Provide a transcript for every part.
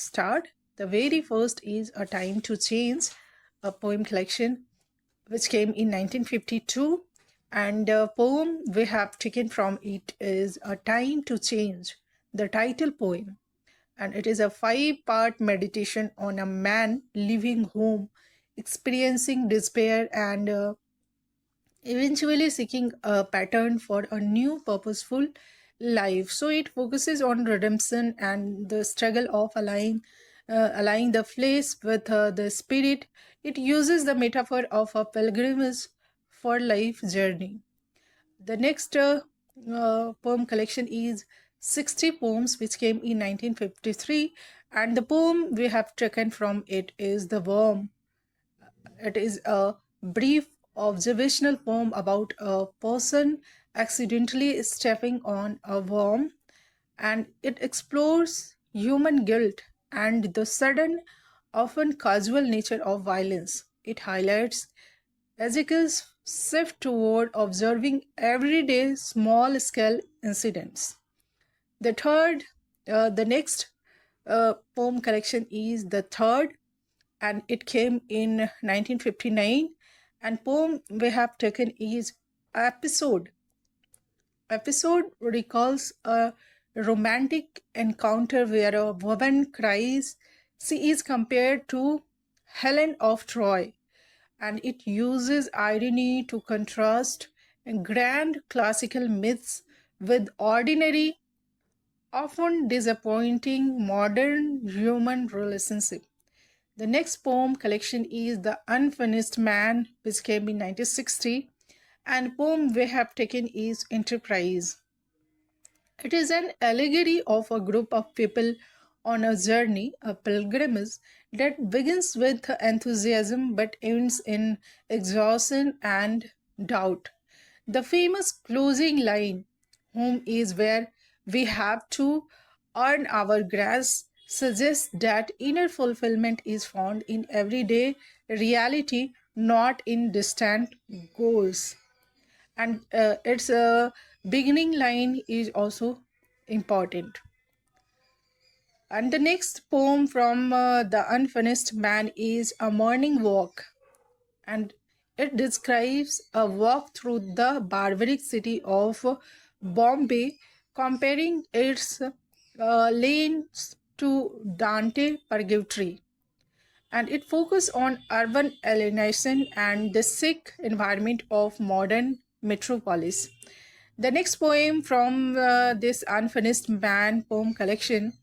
start. The very first is A Time to Change, a poem collection which came in 1952. And the poem we have taken from it is A Time to Change, the title poem. And it is a five-part meditation on a man leaving home, experiencing despair, and eventually seeking a pattern for a new purposeful life. So it focuses on redemption and the struggle of aligning the flesh with the spirit. It uses the metaphor of a pilgrimage for life journey. The next poem collection is 60 poems, which came in 1953, and the poem we have taken from it is The Worm. It is a brief observational poem about a person accidentally stepping on a worm, and it explores human guilt and the sudden, often casual nature of violence. It highlights Ezekiel's shift toward observing everyday small scale incidents. The next poem collection is The Third, and it came in 1959. And poem we have taken is Episode. Episode recalls a romantic encounter where a woman cries she is compared to Helen of Troy, and it uses irony to contrast grand classical myths with ordinary, often disappointing modern human relationship. The next poem collection is The Unfinished Man, which came in 1960, and poem we have taken is Enterprise. It is an allegory of a group of people on a journey, a pilgrimage that begins with enthusiasm but ends in exhaustion and doubt. The famous closing line, "Home is where we have to earn our grace," suggests that inner fulfillment is found in everyday reality, not in distant goals. And its beginning line is also important. And the next poem from The Unfinished Man is A Morning Walk, and it describes a walk through the barbaric city of Bombay, comparing its lanes to Dante Purgatory. And it focuses on urban alienation and the sick environment of modern metropolis. The next poem from this Unfinished Man poem collection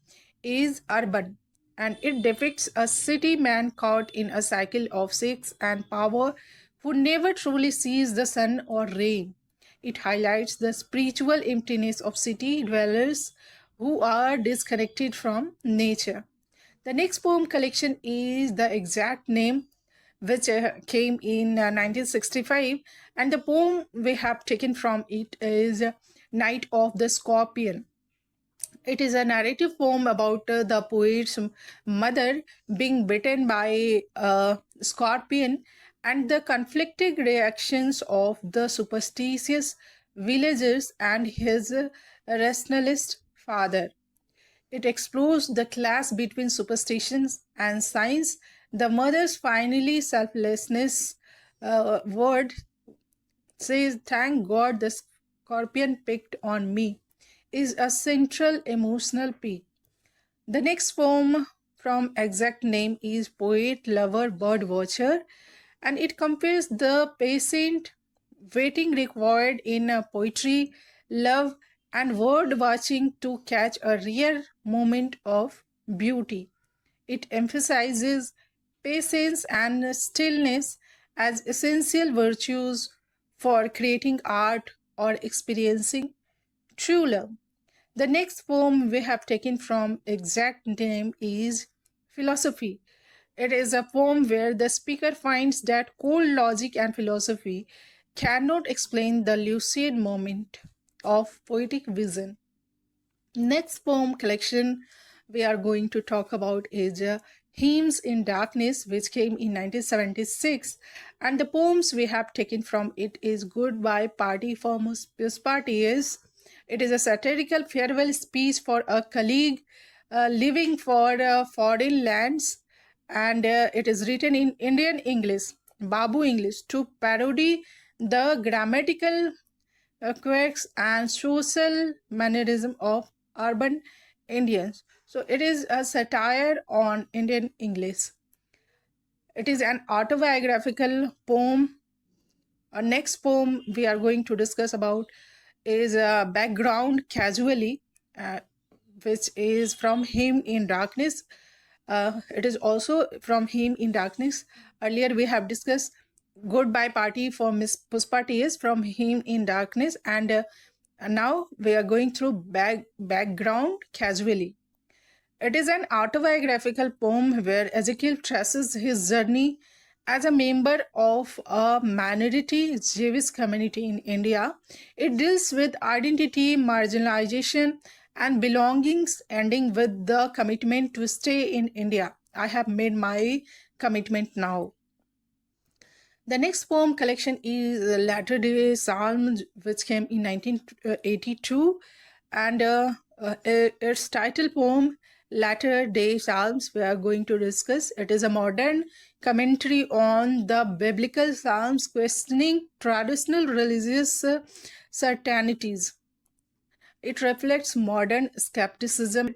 is Urban, and it depicts a city man caught in a cycle of sex and power who never truly sees the sun or rain. It highlights the spiritual emptiness of city dwellers who are disconnected from nature. The next poem collection is The Exact Name, which came in 1965, and the poem we have taken from it is Night of the Scorpion. It is a narrative poem about the poet's mother being bitten by a scorpion and the conflicting reactions of the superstitious villagers and his rationalist father. It explores the clash between superstitions and science. The mother's finally selflessness word says, "Thank God the scorpion picked on me," is a central emotional peak. The next poem from Exact Name is Poet Lover Bird Watcher, and it compares the patient waiting required in poetry, love, and word watching to catch a rare moment of beauty. It emphasizes patience and stillness as essential virtues for creating art or experiencing true love. The next poem we have taken from Exact Name is Philosophy. It is a poem where the speaker finds that cold logic and philosophy cannot explain the lucid moment of poetic vision. Next poem collection we are going to talk about is Hymns in Darkness, which came in 1976, and the poems we have taken from it is Goodbye Party for Pius Partius. It is a satirical farewell speech for a colleague living for foreign lands, and it is written in Indian English, Babu English, to parody the grammatical quirks and social mannerism of urban Indians. So it is a satire on Indian English. It is an autobiographical poem. Our next poem we are going to discuss about is Background Casually, uh, which is from Hymn in Darkness. It is also from Hymn in Darkness. Earlier we have discussed Goodbye Party for Miss Puspa T is from Hymn in Darkness, and now we are going through Background Casually. It is an autobiographical poem where Ezekiel traces his journey as a member of a minority Jewish community in India. It deals with identity, marginalization, and belongings, ending with the commitment to stay in India. I have made my commitment now. The next poem collection is Latter Day Psalms, which came in 1982, and its title poem, Latter Day Psalms, we are going to discuss. It is a modern commentary on the biblical psalms, questioning traditional religious certainties. It reflects modern skepticism,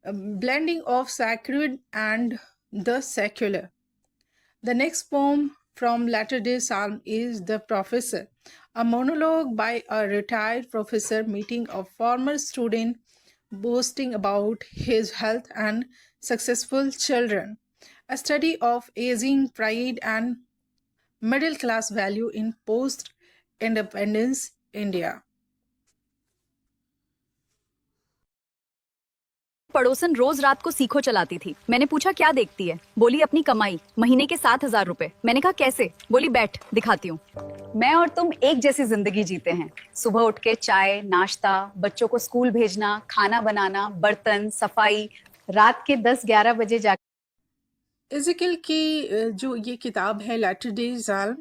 blending of sacred and the secular. The next poem from Latter day Psalm is The Professor, a monologue by a retired professor meeting a former student boasting about his health and successful children. A study of aging, pride, and middle class value in post independence India. पड़ोसन रोज रात को सीखो चलाती थी। मैंने पूछा क्या देखती है, बोली अपनी कमाई, महीने के 7,000 रुपए। मैंने कहा कैसे, बोली बैठ दिखाती हूँ। मैं और तुम एक जैसी जिंदगी जीते हैं। सुबह उठ के चाय नाश्ता, बच्चों को स्कूल भेजना, खाना बनाना, बर्तन सफाई, रात के 10-11 बजे जा एज़ेकिएल की जो ये किताब है लैटर डे साल्म,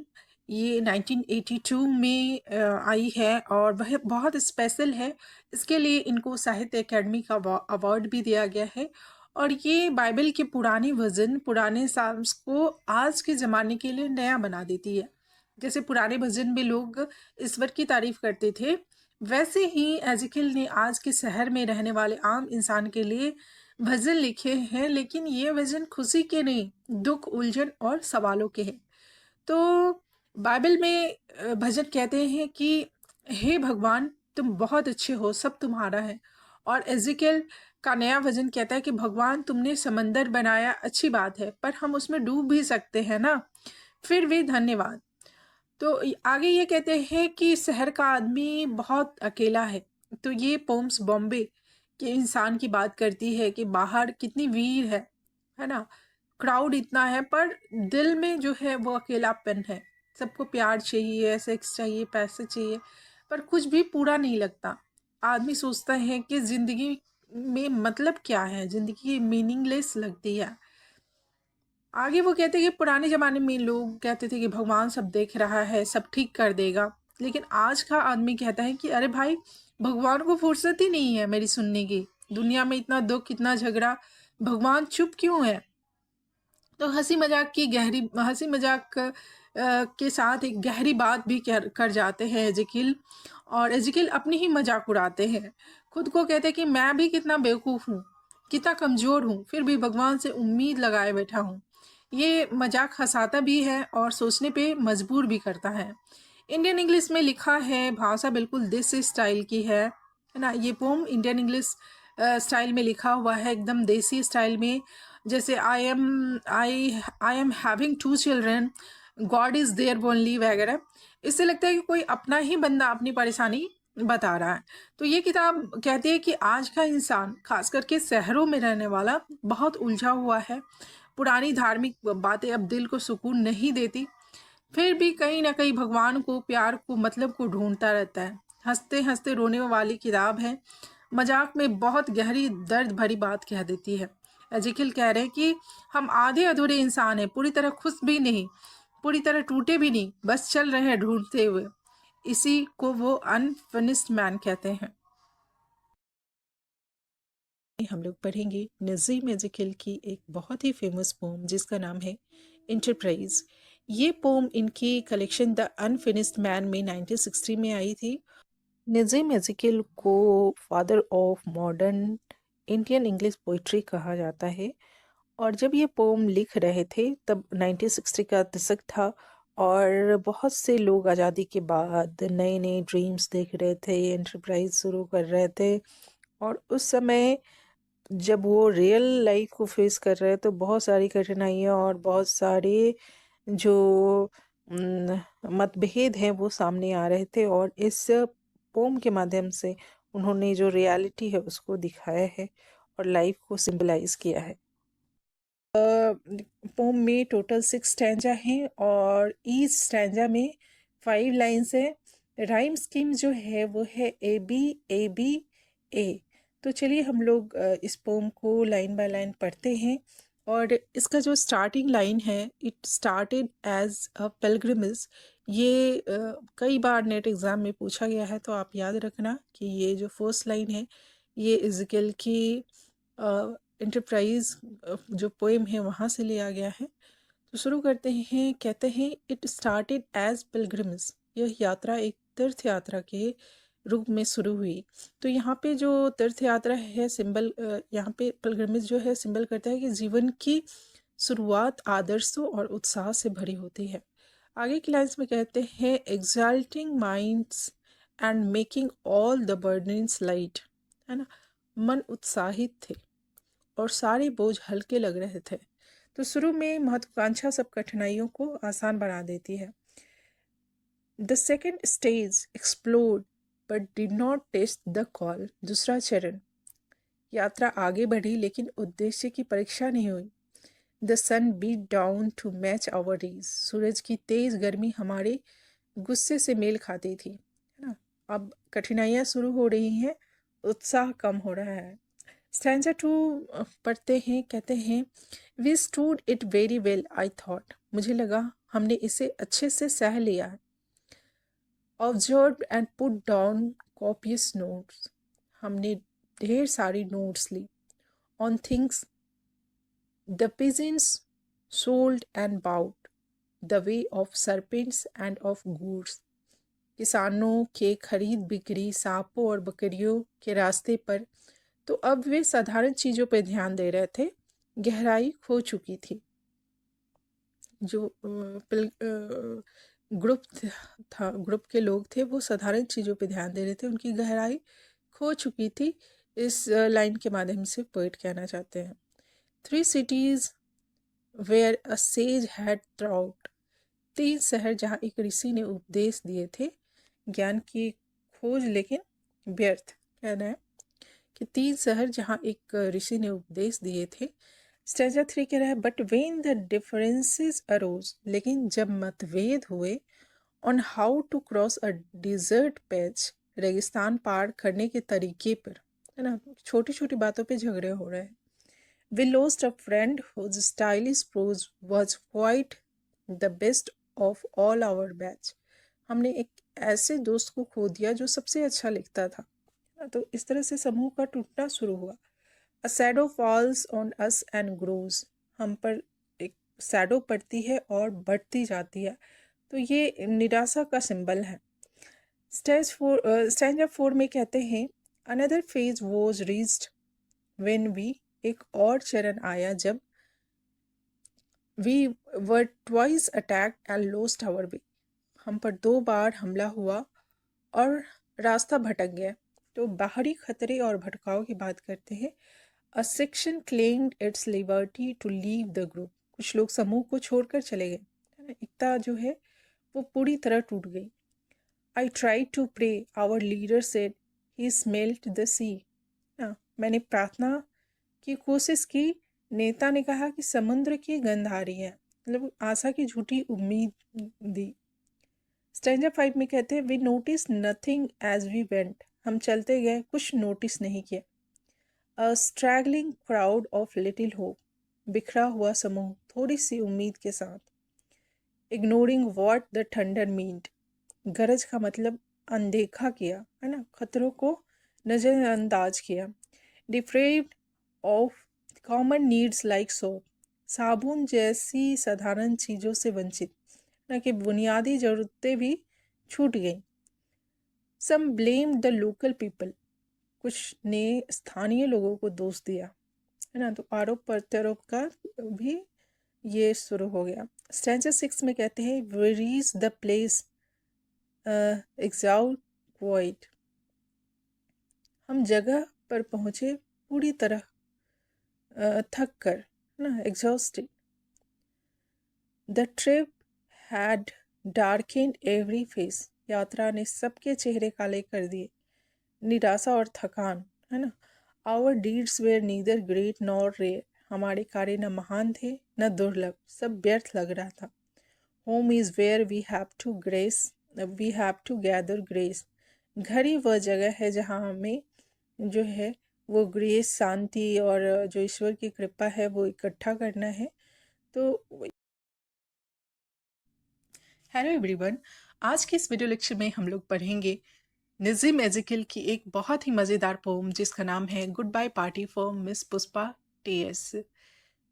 ये 1982 में आई है और वह बहुत स्पेशल है। इसके लिए इनको साहित्य अकेडमी का अवार्ड भी दिया गया है। और ये बाइबल के पुराने वर्जन, पुराने साल्म्स को आज के ज़माने के लिए नया बना देती है। जैसे पुराने भजन में लोग ईश्वर की तारीफ करते थे, वैसे ही एज़ेकिएल ने आज के शहर में रहने वाले आम इंसान के लिए भजन लिखे हैं, लेकिन ये भजन खुशी के नहीं, दुख, उलझन और सवालों के हैं। तो बाइबल में भजन कहते हैं कि हे भगवान तुम बहुत अच्छे हो, सब तुम्हारा है। और एज़ेकिएल का नया भजन कहता है कि भगवान तुमने समंदर बनाया, अच्छी बात है, पर हम उसमें डूब भी सकते हैं ना, फिर भी धन्यवाद। तो आगे ये कहते हैं कि शहर का आदमी बहुत अकेला है। तो ये पोम्स बॉम्बे के इंसान की बात करती है कि बाहर कितनी भीड़ है ना, क्राउड इतना है, पर दिल में जो है वो अकेलापन है। सबको प्यार चाहिए, सेक्स चाहिए, पैसे चाहिए, पर कुछ भी पूरा नहीं लगता। आदमी सोचता है कि ज़िंदगी में मतलब क्या है, ज़िंदगी मीनिंगलेस लगती है। आगे वो कहते हैं कि पुराने ज़माने में लोग कहते थे कि भगवान सब देख रहा है, सब ठीक कर देगा। लेकिन आज का आदमी कहता है कि अरे भाई, भगवान को फुर्सत ही नहीं है मेरी सुनने की। दुनिया में इतना दुख, इतना झगड़ा, भगवान चुप क्यों है? तो हंसी मजाक के साथ एक गहरी बात भी कर जाते हैं एज़ेकिएल। और एज़ेकिएल अपनी ही मजाक उड़ाते हैं। खुद को कहते हैं कि मैं भी कितना बेवकूफ़ हूँ, कितना कमज़ोर हूँ, फिर भी भगवान से उम्मीद लगाए बैठा हूँ। ये मजाक हंसाता भी है और सोचने पे मजबूर भी करता है। इंडियन इंग्लिश में लिखा है, भाषा बिल्कुल देसी स्टाइल की है ना। ये पोम इंडियन इंग्लिश स्टाइल में लिखा हुआ है, एकदम देसी स्टाइल में। जैसे I am having 2 children, God is there only वगैरह। इससे लगता है कि कोई अपना ही बंदा अपनी परेशानी बता रहा है। तो ये किताब कहती है कि आज का इंसान, खास करके शहरों में रहने वाला, बहुत उलझा हुआ है। पुरानी धार्मिक बातें अब दिल को सुकून नहीं देती, फिर भी कहीं ना कहीं भगवान को, प्यार को, मतलब को ढूंढता रहता है। हंसते हंसते रोने वाली किताब है, मजाक में बहुत गहरी दर्द भरी बात कह देती है। एज़ेकिएल कह रहे हैं कि हम आधे अधूरे इंसान हैं, पूरी तरह खुश भी नहीं, पूरी तरह टूटे भी नहीं, बस चल रहे हैं ढूंढते हुए। इसी को वो अनफिनिश्ड मैन कहते हैं। हम लोग पढ़ेंगे नज़ीम एज़ेकिएल की एक बहुत ही फेमस पोम जिसका नाम है इंटरप्राइज। ये पोम इनकी कलेक्शन द अनफिनिश्ड मैन में 1960 में आई थी। नज़ीम एज़ेकिएल को father of modern Indian English poetry कहा जाता है, और जब ये पोम लिख रहे थे तब 1960 का दशक था, और बहुत से लोग आज़ादी के बाद नए नए ड्रीम्स देख रहे थे, एंटरप्राइज शुरू कर रहे थे। और उस समय जब वो रियल लाइफ को फेस कर रहे हैं तो बहुत सारी कठिनाइयाँ और बहुत सारे जो मतभेद हैं वो सामने आ रहे थे, और इस पोम के माध्यम से उन्होंने जो रियलिटी है उसको दिखाया है और लाइफ को सिंबलाइज किया है। पोम में टोटल 6 स्टैंजा हैं और ईच स्टैंजा में 5 लाइन्स है। राइम स्कीम जो है वो है ए। तो चलिए हम लोग इस पोम को लाइन बाय लाइन पढ़ते हैं। और इसका जो स्टार्टिंग लाइन है, it started as a pilgrimage, ये कई बार नेट एग्ज़ाम में पूछा गया है, तो आप याद रखना कि ये जो फर्स्ट लाइन है ये इज़ेकिएल की इंटरप्राइज जो पोएम है वहाँ से लिया गया है। तो शुरू करते हैं। कहते हैं इट स्टार्टेड एज पिलग्रिम्स, यह यात्रा एक तीर्थ यात्रा के रूप में शुरू हुई। तो यहाँ पे जो तीर्थ यात्रा है सिंबल, यहाँ पे पिलग्रिमेज जो है सिंबल करता है कि जीवन की शुरुआत आदर्शों और उत्साह से भरी होती है। आगे की लाइन्स में कहते हैं exalting minds and making all the burdens light, है ना। मन उत्साहित थे और सारे बोझ हल्के लग रहे थे। तो शुरू में महत्वाकांक्षा सब कठिनाइयों को आसान बना देती है। The second stage explored but did not test the call, दूसरा चरण, यात्रा आगे बढ़ी लेकिन उद्देश्य की परीक्षा नहीं हुई। The sun beat down to match our rage, सूरज की तेज गर्मी हमारे गुस्से से मेल खाती थी, है ना। अब कठिनाइयाँ शुरू हो रही हैं, उत्साह कम हो रहा है। स्टैंजा 2 पढ़ते हैं। कहते हैं we stood it very well I thought, मुझे लगा हमने इसे अच्छे से सह लिया है। Observe and put down copious notes, हमने ढेर सारी नोट्स ली। On things the peasants sold and bought, the way of serpents and of goods, किसानों के खरीद बिक्री सांपों और बकरियों के रास्ते पर। तो अब वे साधारण चीज़ों पर ध्यान दे रहे थे, गहराई खो चुकी थी। जो ग्रुप था, ग्रुप के लोग थे, वो साधारण चीज़ों पे ध्यान दे रहे थे, उनकी गहराई खो चुकी थी। इस लाइन के माध्यम से पोइट कहना चाहते हैं। 3 cities where a sage had taught, 3 शहर जहाँ एक ऋषि ने उपदेश दिए थे। ज्ञान की खोज लेकिन व्यर्थ, कहना है कि 3 शहर जहाँ एक ऋषि ने उपदेश दिए थे। स्टैंजा 3 कह रहा है but when the differences arose, लेकिन जब मतभेद हुए, on how to cross a desert patch, रेगिस्तान पार करने के तरीके पर, है ना, छोटी छोटी बातों पे झगड़े हो रहे हैं। We lost a friend whose stylish prose was quite the best of all our batch, हमने एक ऐसे दोस्त को खो दिया जो सबसे अच्छा लिखता था। तो इस तरह से समूह का टूटना शुरू हुआ। A shadow falls on us and grows, हम पर एक शैडो पड़ती है और बढ़ती जाती है। तो ये निराशा का सिंबल है। स्टैंजा 4 में कहते हैं another phase was reached when we, एक और चरण आया जब, we were twice attacked and lost our way, हम पर 2 बार हमला हुआ और रास्ता भटक गया। तो बाहरी खतरे और भटकाव की बात करते हैं। A section claimed its liberty to leave the group, कुछ लोग समूह को छोड़कर चले गए, है ना। एकता जो है वो पूरी तरह टूट गई। I try to pray our leader said he smelt the sea, ना, मैंने प्रार्थना की कोशिश की, नेता ने कहा कि समुद्र की गंध आ रही है, मतलब आशा की झूठी उम्मीद दी। स्टैंजा 5 में कहते हैं we notice nothing as we went, हम चलते गए, कुछ नोटिस नहीं किया। A straggling crowd of little hope, बिखरा हुआ समूह थोड़ी सी उम्मीद के साथ। Ignoring what the thunder meant, गरज का मतलब अनदेखा किया, है ना, खतरों को नज़रअंदाज किया। Deprived of common needs like soap, साबुन जैसी साधारण चीज़ों से वंचित, न कि बुनियादी ज़रूरतें भी छूट गईं। सम ब्लेम द लोकल पीपल, कुछ ने स्थानीय लोगों को दोष दिया, है ना। तो आरोप प्रत्यारोप का भी ये शुरू हो गया। स्टैंजा 6 में कहते हैं we reach the place exhaust quite, हम जगह पर पहुँचे पूरी तरह थक कर, है ना, exhausted. The trip had darkened every face, यात्रा ने सबके चेहरे काले कर दिए, निराशा और थकान, है ना। Our deeds were neither great nor rare, हमारे कार्य न महान थे न दुर्लभ, सब व्यर्थ लग रहा था। Home is where we have to gather grace, घर ही वह जगह है जहाँ हमें जो है वो ग्रेस, शांति और जो ईश्वर की कृपा है वो इकट्ठा करना है। तो हेलो एवरीवन, आज के इस वीडियो लेक्चर में हम लोग पढ़ेंगे नज़ीम एज़ेकियल की एक बहुत ही मज़ेदार पोम जिसका नाम है goodbye party for miss Pushpa T S.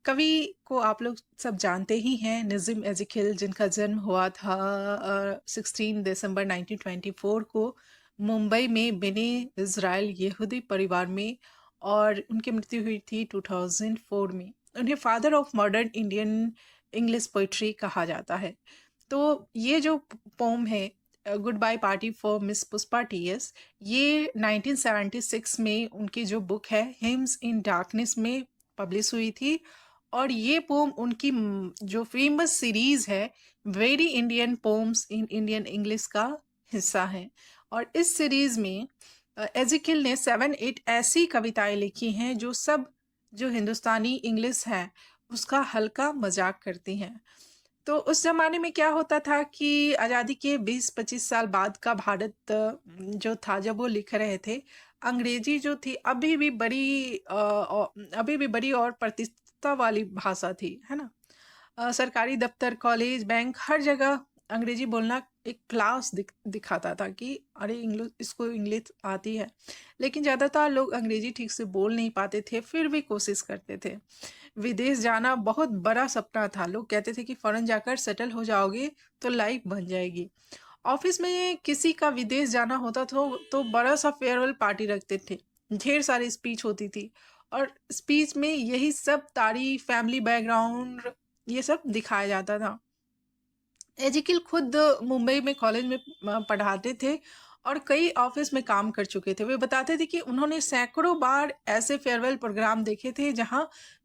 कवि को आप लोग सब जानते ही हैं, नज़ीम एज़ेकियल, जिनका जन्म हुआ था 16 दिसंबर 1924 को मुंबई में बने इज़राइल यहूदी परिवार में, और उनकी मृत्यु हुई थी 2004 में। उन्हें father of modern Indian English poetry कहा जाता है। तो ये जो पोम है goodbye party for miss Pushpa T S, ये 1976 में उनकी जो बुक है हिम्स इन डार्कनेस में पब्लिश हुई थी। और ये पोम उनकी जो फेमस सीरीज है very Indian poems in Indian English का हिस्सा है। और इस सीरीज में एज़ेकियल ने 7-8 ऐसी कविताएं लिखी हैं जो सब जो हिंदुस्तानी इंग्लिश है उसका हल्का मजाक करती हैं। तो उस ज़माने में क्या होता था कि आज़ादी के 20-25 साल बाद का भारत जो था, जब वो लिख रहे थे, अंग्रेजी जो थी अभी भी बड़ी और प्रतिष्ठा वाली भाषा थी, है ना। सरकारी दफ्तर, कॉलेज, बैंक, हर जगह अंग्रेजी बोलना एक क्लास दिखाता था कि अरे इंग्लिश, इसको इंग्लिश आती है। लेकिन ज़्यादातर लोग अंग्रेजी ठीक से बोल नहीं पाते थे, फिर भी कोशिश करते थे। विदेश जाना बहुत बड़ा सपना था, लोग कहते थे कि फ़ौरन जाकर सेटल हो जाओगे तो लाइफ बन जाएगी। ऑफिस में किसी का विदेश जाना होता तो बड़ा सा फेयरवेल पार्टी रखते थे, ढेर सारी स्पीच होती थी, और स्पीच में यही सब तारीफ, फैमिली बैकग्राउंड, ये सब दिखाया जाता था। एज़ेकियल खुद मुंबई में कॉलेज में पढ़ाते थे और कई ऑफिस में काम कर चुके थे। वे बताते थे कि उन्होंने सैकड़ों बार ऐसे फेयरवेल प्रोग्राम देखे थे जहां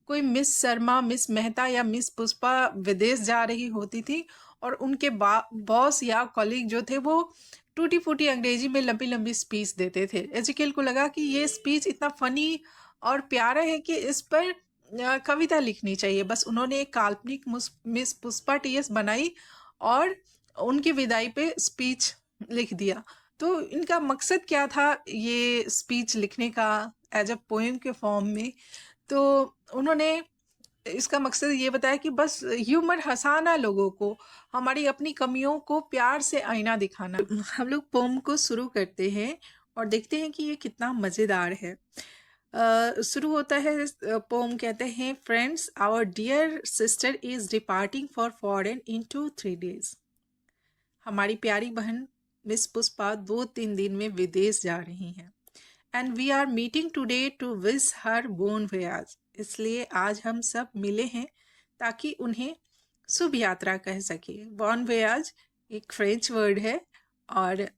कोई मिस शर्मा, मिस मेहता या मिस पुष्पा विदेश जा रही होती थी, और उनके बॉस या कॉलीग जो थे वो टूटी फूटी अंग्रेजी में लंबी लंबी स्पीच देते थे। एज़ेकियल को लगा कि ये स्पीच इतना फनी और प्यारा है कि इस पर कविता लिखनी चाहिए। बस उन्होंने एक काल्पनिक मिस पुष्पा टीएस बनाई और उनकी विदाई पे स्पीच लिख दिया। तो इनका मकसद क्या था ये स्पीच लिखने का एज अ पोएम के फॉर्म में? तो उन्होंने इसका मकसद ये बताया कि बस ह्यूमर हंसाना, लोगों को हमारी अपनी कमियों को प्यार से आईना दिखाना। हम लोग पोम को शुरू करते हैं और देखते हैं कि ये कितना मज़ेदार है। शुरू होता है पोम, कहते हैं friends, our dear sister is departing for foreign in 2-3 days। हमारी प्यारी बहन मिस पुष्पा 2-3 दिन में विदेश जा रही हैं। And we are meeting today to wish her bon voyage, इसलिए आज हम सब मिले हैं ताकि उन्हें शुभ यात्रा कह सके। बॉन voyage एक फ्रेंच वर्ड है और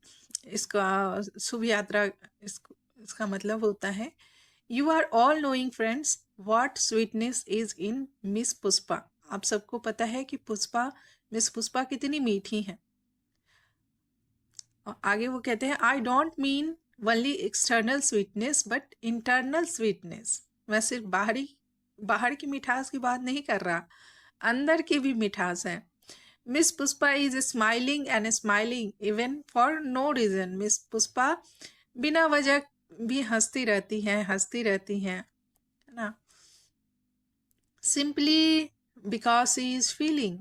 इसका शुभ यात्रा इसका मतलब होता है you are all knowing friends what sweetness is in Miss Pushpa. आप सबको पता है कि मिस पुष्पा कितनी मीठी हैं। और आगे वो कहते हैं I don't mean only external sweetness but internal sweetness. मैं सिर्फ बाहर की मिठास की बात नहीं कर रहा, अंदर की भी मिठास है। Miss Pushpa is smiling and smiling even for no reason. Miss Pushpa बिना वजह भी हंसती रहती हैं, है ना। Simply because he is feeling,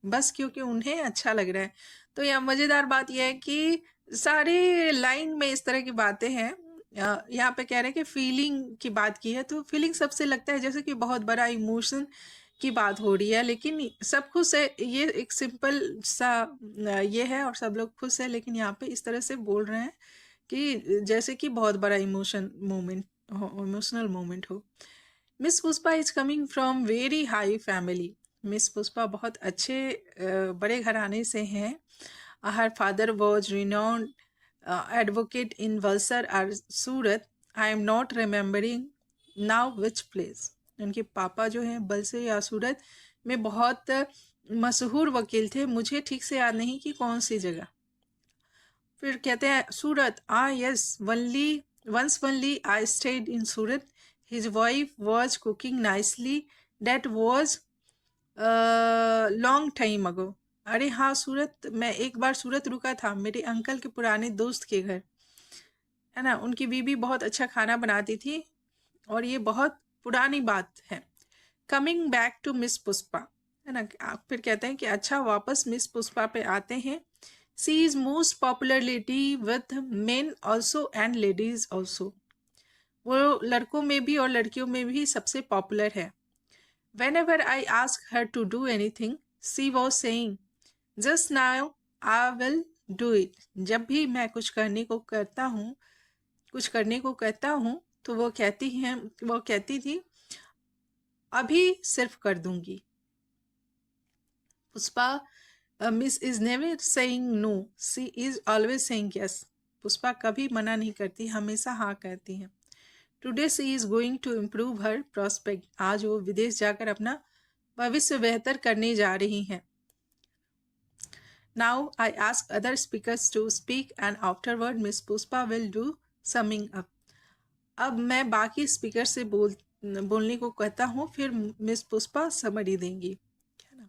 बस क्योंकि उन्हें अच्छा लग रहा है। तो यह मज़ेदार बात यह है कि सारे लाइन में इस तरह की बातें हैं। यहाँ पे कह रहे हैं कि फीलिंग की बात की है, तो फीलिंग सबसे लगता है जैसे कि बहुत बड़ा इमोशन की बात हो रही है, लेकिन सब खुश है, ये एक सिंपल सा ये है और सब लोग खुश है, लेकिन यहाँ पे इस तरह से बोल रहे हैं कि जैसे कि बहुत बड़ा इमोशनल मोमेंट हो। Miss Pushpa is coming from very high family. Miss Pushpa बहुत अच्छे बड़े घराने से हैं। Her father was renowned advocate in Valsar or Surat. I am not remembering now which place. उनके पापा जो हैं बलसर या सूरत में बहुत मशहूर वकील थे, मुझे ठीक से याद नहीं कि कौन सी जगह। फिर कहते हैं Surat, yes, once only I stayed in Surat, his wife was cooking nicely, that was long time ago. अरे हाँ, सूरत, मैं एक बार सूरत रुका था मेरे अंकल के पुराने दोस्त के घर, है ना। उनकी बीबी बहुत अच्छा खाना बनाती थी और ये बहुत पुरानी बात है। Coming back to Miss Pushpa, है ना। फिर कहते हैं कि अच्छा, वापस मिस पुष्पा पे आते हैं। She is most popularity with men also and ladies also. वो लड़कों में भी और लड़कियों में भी सबसे पॉपुलर है। Whenever I ask her to do anything, she was saying, just now I will do it. जब भी मैं कुछ करने को कहता हूँ तो वो कहती थी, अभी सिर्फ कर दूंगी। Pushpa Miss is never saying no, she is always saying yes. Pushpa कभी मना नहीं करती, हमेशा हाँ कहती हैं। Today she is going to improve her prospect. आज वो विदेश जाकर अपना भविष्य बेहतर करने जा रही हैं। Now I ask other speakers to speak and afterward Miss Pushpa will do summing up. अब मैं बाकी स्पीकर से बोलने को कहता हूँ, फिर मिस पुष्पा समरी देंगी, है ना।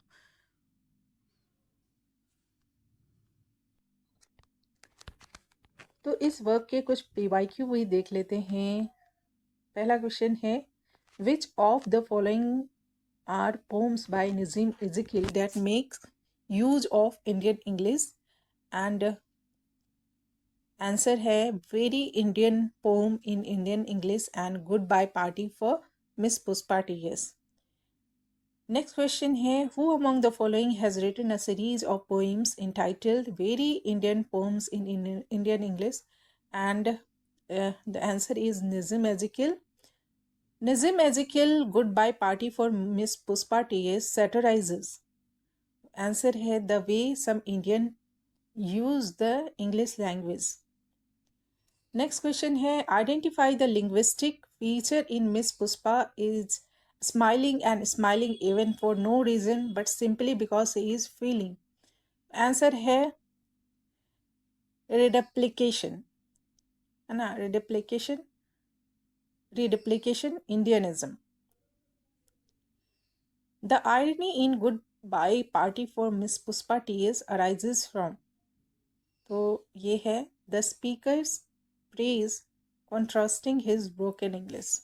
तो इस वर्क के कुछ पीवाईक्यू भी देख लेते हैं। पहला क्वेश्चन है, which of the following are poems by Nissim Ezekiel that makes use of Indian English? And answer है very Indian poem in Indian English and goodbye party for miss Pushpa TS. Next question है, who among the following has written a series of poems entitled Very Indian Poems in Indian English? And the answer is Nizam Ezekiel. Nizam Ezekiel, Goodbye Party for Miss Puspa T.S. satirizes. Answer है the way some Indian use the English language. Next question है, identify the linguistic feature in Miss Puspa is smiling and smiling even for no reason but simply because he is feeling. Answer है reduplication, है ना, reduplication Indianism. The irony in Goodbye Party for Miss Puspa T.S. arises from, तो ये है the speaker's praise contrasting his broken English.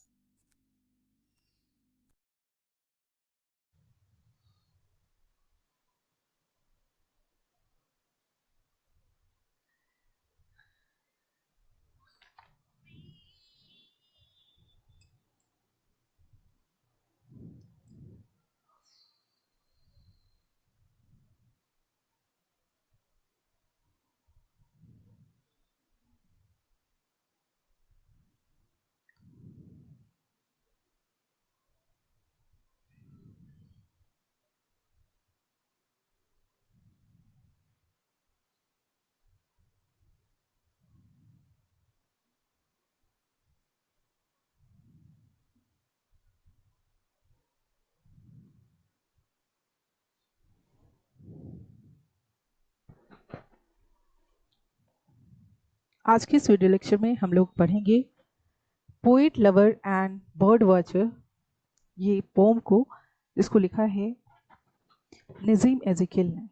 आज के इस video lecture में हम लोग पढ़ेंगे poet lover and bird watcher, ये पोम को, इसको लिखा है नजीम एज़ेकिएल ने।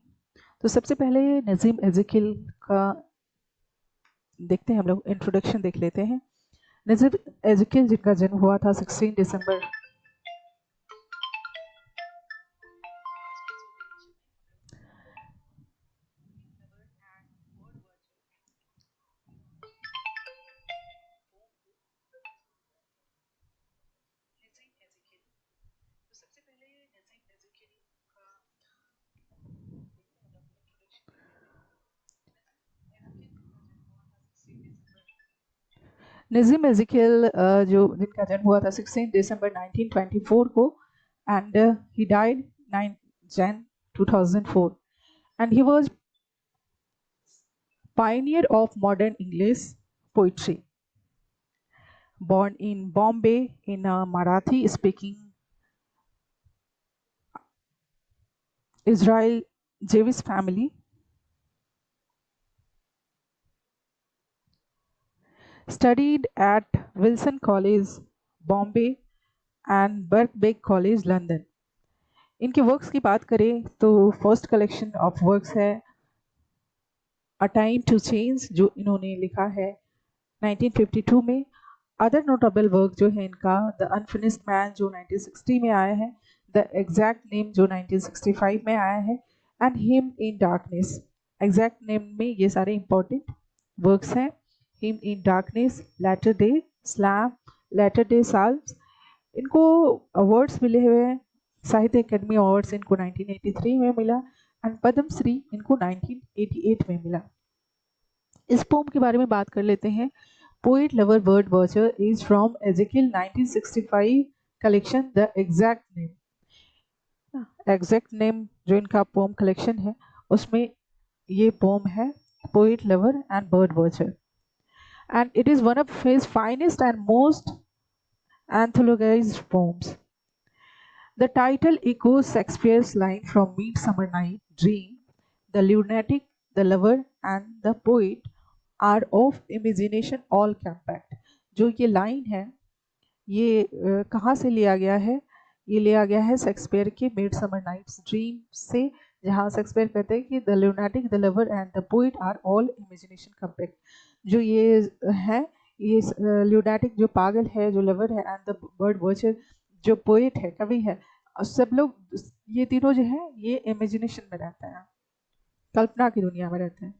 तो सबसे पहले नजीम एज़ेकिएल का देखते हैं, हम लोग इंट्रोडक्शन देख लेते हैं। नजीम एज़ेकिएल जिनका जन्म हुआ था 16 दिसंबर नजीम एजिकियल जो जिनका जन्म हुआ था 16 दिसंबर 1924 को, एंड ही डाइड 9 जन 2004, and he was pioneer of modern English poetry. Born in Bombay in a Marathi speaking Israel Jewish family, studied at Wilson College, Bombay and Birkbeck College, London. इनके वर्क्स की बात करें तो first collection of works है अ time to change, जो इन्होंने लिखा है 1952 में। अदर नोटेबल वर्क जो है इनका द अनफिनिश्ड मैन जो 1960 में आया है, द एग्जैक्ट नेम जो 1965 में आया है, and hymn in darkness. Exact name में ये सारे इंपॉर्टेंट वर्क्स हैं। Hymn in darkness, latter day slams, latter day psalms. इनको अवार्ड्स मिले हुए हैं। साहित्य अकेडमी अवार्ड्स इनको 1983 में मिला एंड पद्म श्री इनको 1988 में मिला। इस पोम के बारे में बात कर लेते हैं। Poet lover bird watcher is from Ezekiel 1965 collection the exact name. Exact name जो इनका पोम कलेक्शन है उसमें ये पोम है poet lover and bird watcher, and it is one of his finest and most anthologized poems. The title echoes Shakespeare's line from Midsummer Night Dream, the lunatic, the lover and the poet are of imagination all compact. जो ये line है ये कहाँ से लिया गया है? ये लिया गया है शेक्सपियर के मिडसमर नाइट्स ड्रीम से, जहाँ शेक्सपियर कहते हैं कि the lunatic, the lover and the poet are all imagination compact. जो ये है ये ल्यूनाटिक जो पागल है, जो लवर है, एंड द बर्ड वॉचर जो पोएट है, कवि है, सब लोग ये तीनों जो है ये इमेजिनेशन में रहते हैं, कल्पना की दुनिया में रहते हैं।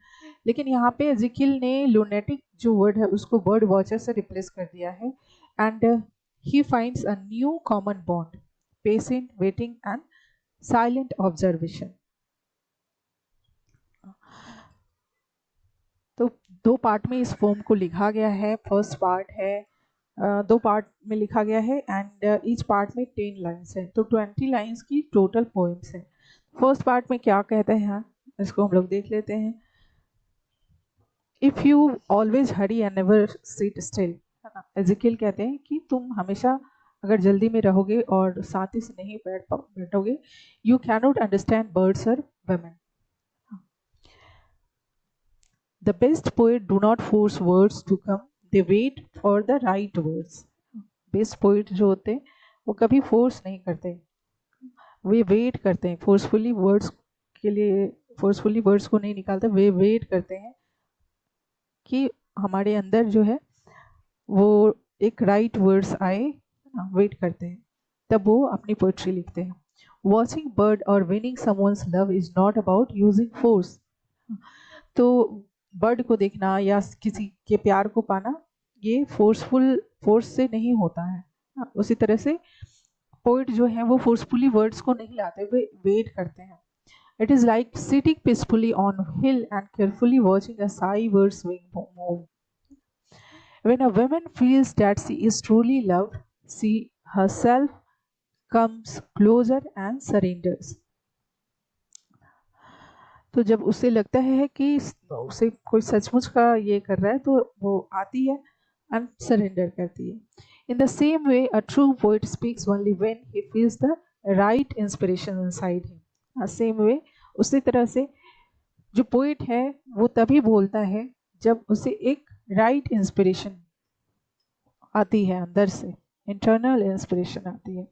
लेकिन यहाँ पे एजिकिल ने लूनेटिक जो वर्ड है उसको बर्ड वॉचर से रिप्लेस कर दिया है, and he finds a new common bond, patient waiting and silent observation. तो दो पार्ट में इस पोम को लिखा गया है। फर्स्ट पार्ट है दो पार्ट में लिखा गया है एंड ईच पार्ट में 10 लाइन्स हैं, तो 20 लाइन्स की टोटल पोएम्स हैं। फर्स्ट पार्ट में क्या कहते हैं इसको हम लोग देख लेते हैं। If you always hurry and never sit still, Ezekiel कहते हैं कि तुम हमेशा अगर जल्दी में रहोगे और शांति से नहीं बैठोगे, you can not understand birds और women. The best poet do not force words to come, they wait for the right words. Best poet जो होते हैं वो कभी फोर्स नहीं करते, वे वेट करते हैं। फोर्सफुली वर्ड्स के लिए फोर्सफुली वर्ड्स को नहीं निकालते, वे वेट करते हैं कि हमारे अंदर जो है वो एक राइट वर्ड्स आए, वेट करते हैं, तब वो अपनी पोइट्री लिखते हैं। वॉचिंग बर्ड और winning someone's love is not about using force. तो बर्ड को देखना या किसी के प्यार को पाना ये फोर्स से नहीं होता है। उसी तरह से पोइट जो है वो फोर्सफुली वर्ड्स को नहीं लाते, वे वेट करते हैं। It is like sitting peacefully on hill and carefully watching a Sai birds wing move. When a woman feels that she is truly loved, she herself comes closer and surrenders. तो जब उसे लगता है कि उसे कोई सचमुच का ये कर रहा है तो वो आती है एंड सरेंडर करती है। In the same way a true poet speaks only when he feels the right inspiration inside him. Same way उसी तरह से जो पोएट है वो तभी बोलता है जब उसे एक राइट इंस्पिरेशन आती है, अंदर से इंटरनल इंस्पिरेशन आती है।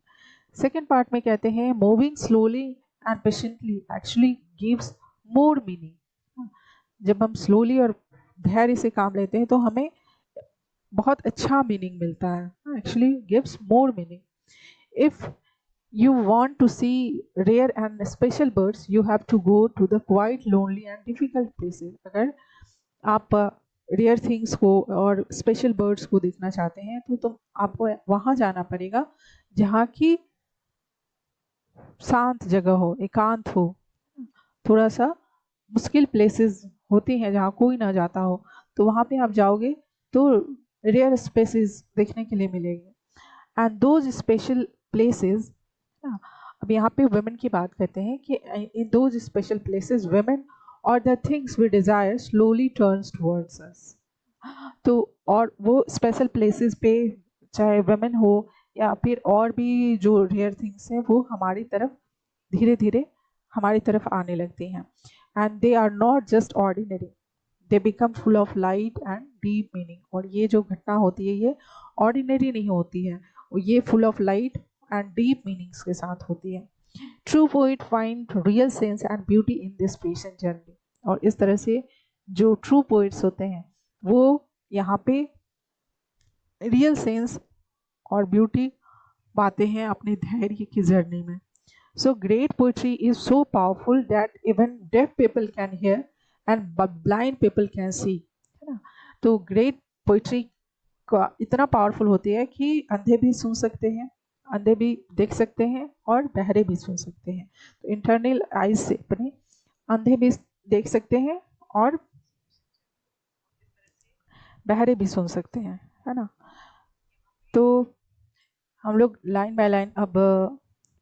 सेकेंड पार्ट में कहते हैं moving slowly and patiently actually gives more meaning. जब हम स्लोली और धैर्य से काम लेते हैं तो हमें बहुत अच्छा मीनिंग मिलता है, actually gives more meaning. If you want to see rare and special birds, you have to go to the quite lonely and difficult places. अगर आप रेयर थिंग्स को और स्पेशल बर्ड्स को देखना चाहते हैं तो आपको वहाँ जाना पड़ेगा जहाँ की शांत जगह हो, एकांत हो, थोड़ा सा मुश्किल प्लेसेस होती हैं जहाँ कोई ना जाता हो, तो वहाँ पे आप जाओगे तो रेयर स्पेसिस देखने के लिए मिलेंगे। एंड दोज स्पेशल प्लेसेस, अब यहाँ पे वुमेन की बात करते हैं कि in those special places women और the things we desire slowly turns towards us. तो और वो स्पेशल प्लेसेस पे चाहे वुमेन हो या फिर और भी जो रेयर थिंग्स हैं वो हमारी तरफ धीरे धीरे हमारी तरफ आने लगती हैं। And they are not just ordinary, they become full of light and deep meaning. और ये जो घटना होती है ये ऑर्डिनरी नहीं होती है, ये full of light and deep meanings के साथ होती है। True poet find real sense and beauty in this patient journey. और इस तरह से जो ट्रू पोइट्स होते हैं वो यहाँ पे रियल सेंस और ब्यूटी पाते हैं अपने धैर्य की जर्नी में। So great poetry is so powerful that even deaf people can hear and blind people can see, है ना। तो ग्रेट पोइट्री का इतना पावरफुल होती है कि अंधे भी सुन सकते हैं, अंधे भी देख सकते हैं और बहरे भी सुन सकते हैं। तो इंटरनल आइज से अपने अंधे भी देख सकते हैं और बहरे भी सुन सकते हैं, है ना। तो हम लोग लाइन बाय लाइन अब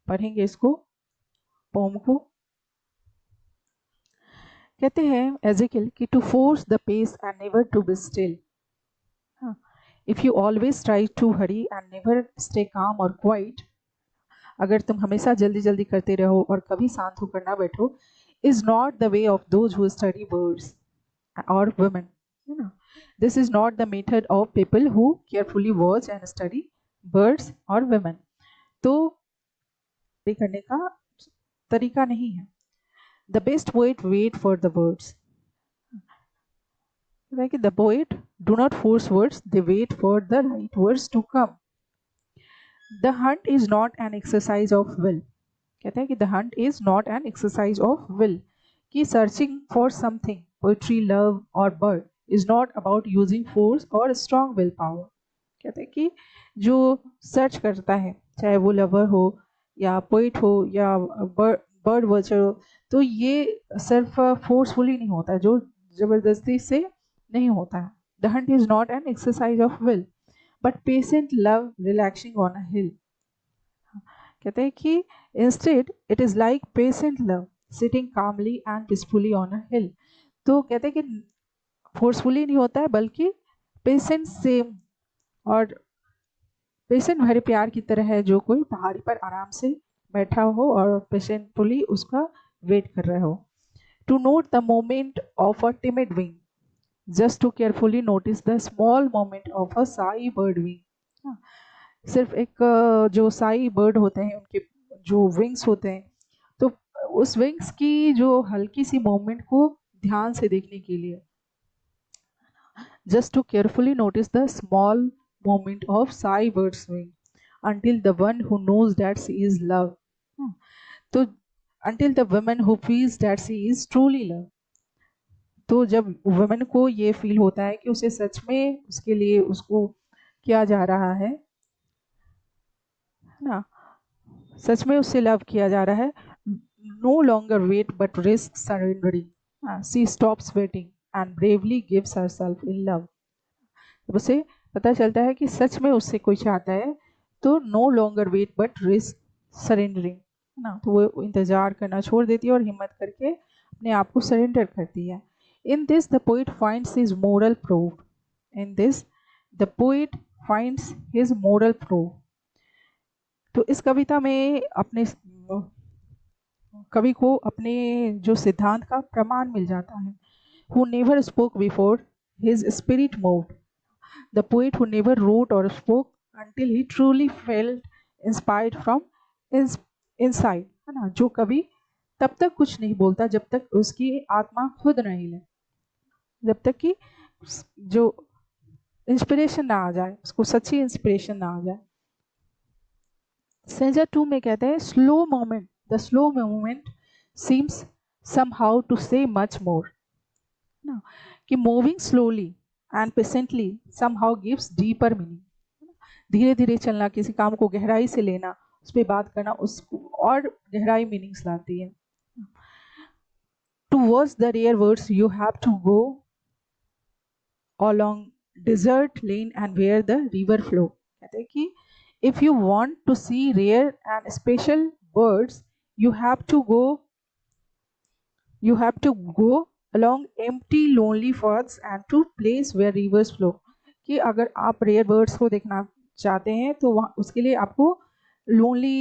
पढ़ेंगे इसको, पोम को। कहते हैं एजिकल कि to force the pace and never to be still. If you always try to hurry and never stay calm और क्वाइट, अगर तुम हमेशा जल्दी जल्दी करते रहो और कभी शांत होकर ना बैठो, is not the way of those who study birds और वुमेन, है ना। This is not the method of people who carefully watch and study birds और वुमेन। तो करने का तरीका नहीं है। The best poet wait for the words, the poet do not force words, they wait for the right words to come. The hunt is not an exercise of will, कहते हैं कि the hunt is not an exercise of will, कि searching for something, poetry, love or bird is not about using force or strong willpower। कहते हैं कि जो search करता है चाहे वो लवर हो या पोइट हो या बर्ड वॉचर हो, तो ये सिर्फ फोर्सफुली नहीं होता है, जो जबरदस्ती से नहीं होता है। The hunt is not an exercise of will but patient love relaxing on a hill. कहते हैं कि instead it is like patient love sitting calmly and peacefully on a hill. तो कहते हैं कि फोर्सफुली नहीं होता है बल्कि पेशेंट से और पेशेंट भरे प्यार की तरह है, जो कोई पहाड़ी पर आराम से बैठा हो और पेशेंटफुली उसका वेट कर रहे हो। To note the moment of a timid wing, just to carefully notice the small moment of a shy bird wing. सिर्फ एक जो साई बर्ड होते हैं उनके जो विंग्स होते हैं, तो उस विंग्स की जो हल्की सी मोमेंट को ध्यान से देखने के लिए, just to carefully notice the small moment of sigh bird's wing until the one who knows that she is love। तो until the woman who feels that she is truly love। तो जब women को ये feel होता है कि उसे सच में उसके लिए उसको किया जा रहा है ना, सच में उससे लव किया जा रहा है, no longer wait but risk surrendering, she stops waiting and bravely gives herself in love. उसे पता चलता है कि सच में उससे कोई चाहता है तो no longer wait but risk surrendering, है ना। तो वो इंतजार करना छोड़ देती है और हिम्मत करके अपने आप को सरेंडर करती है। In this the poet finds his moral proof, in this the poet finds his moral proof. तो इस कविता में अपने कवि को अपने जो सिद्धांत का प्रमाण मिल जाता है। Who never spoke before his spirit moved, the poet who never wrote or spoke until he truly felt inspired from inside, है ना। जो कभी तब तक कुछ नहीं बोलता जब तक उसकी आत्मा खुद नहीं ले, जब तक कि जो इंस्पिरेशन ना आ जाए, उसको सच्ची इंस्पिरेशन ना आ जाए। सेंजा 2 में कहते हैं slow moment, the slow moment seems somehow to say much more, ना, कि moving slowly and patiently somehow gives deeper meaning। धीरे धीरे चलना, किसी काम को गहराई से लेना, उस पर बात करना, उसको और गहराई मीनिंग्स लाती है। To watch the rare words you have to go along desert lane and where the river flow. कहते हैं कि if you want to see rare and special birds, you have to go you have to go along empty lonely paths and to place where rivers flow. कि अगर आप rare birds को देखना चाहते हैं तो वहाँ उसके लिए आपको लोनली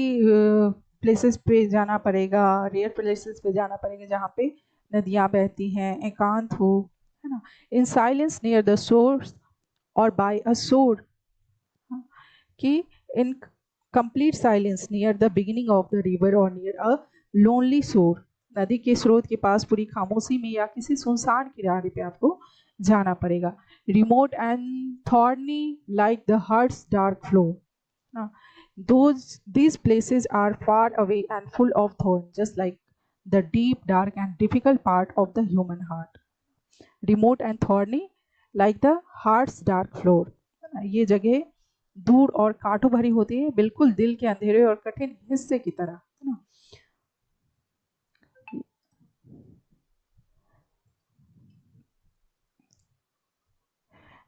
प्लेसेस पे जाना पड़ेगा, रेयर प्लेसेस पे जाना पड़ेगा जहाँ पे नदियाँ बहती हैं, एकांत हो, है ना, in silence near the source और बाय अ सोर्ड, कि in complete silence near the beginning of the river और नियर अ लोनली सोर, नदी के स्रोत के पास पूरी खामोशी में या किसी सुनसान किनारे पे आपको जाना पड़ेगा. Remote and thorny like the hearts dark flow. These places are far away and full of thorns, just like the deep, dark, and difficult part of the human heart. Remote and thorny, like the heart's dark floor. ये जगह दूर और कांटों भरी होती है, बिल्कुल दिल के अंधेरे और कठिन हिस्से की तरह, है ना.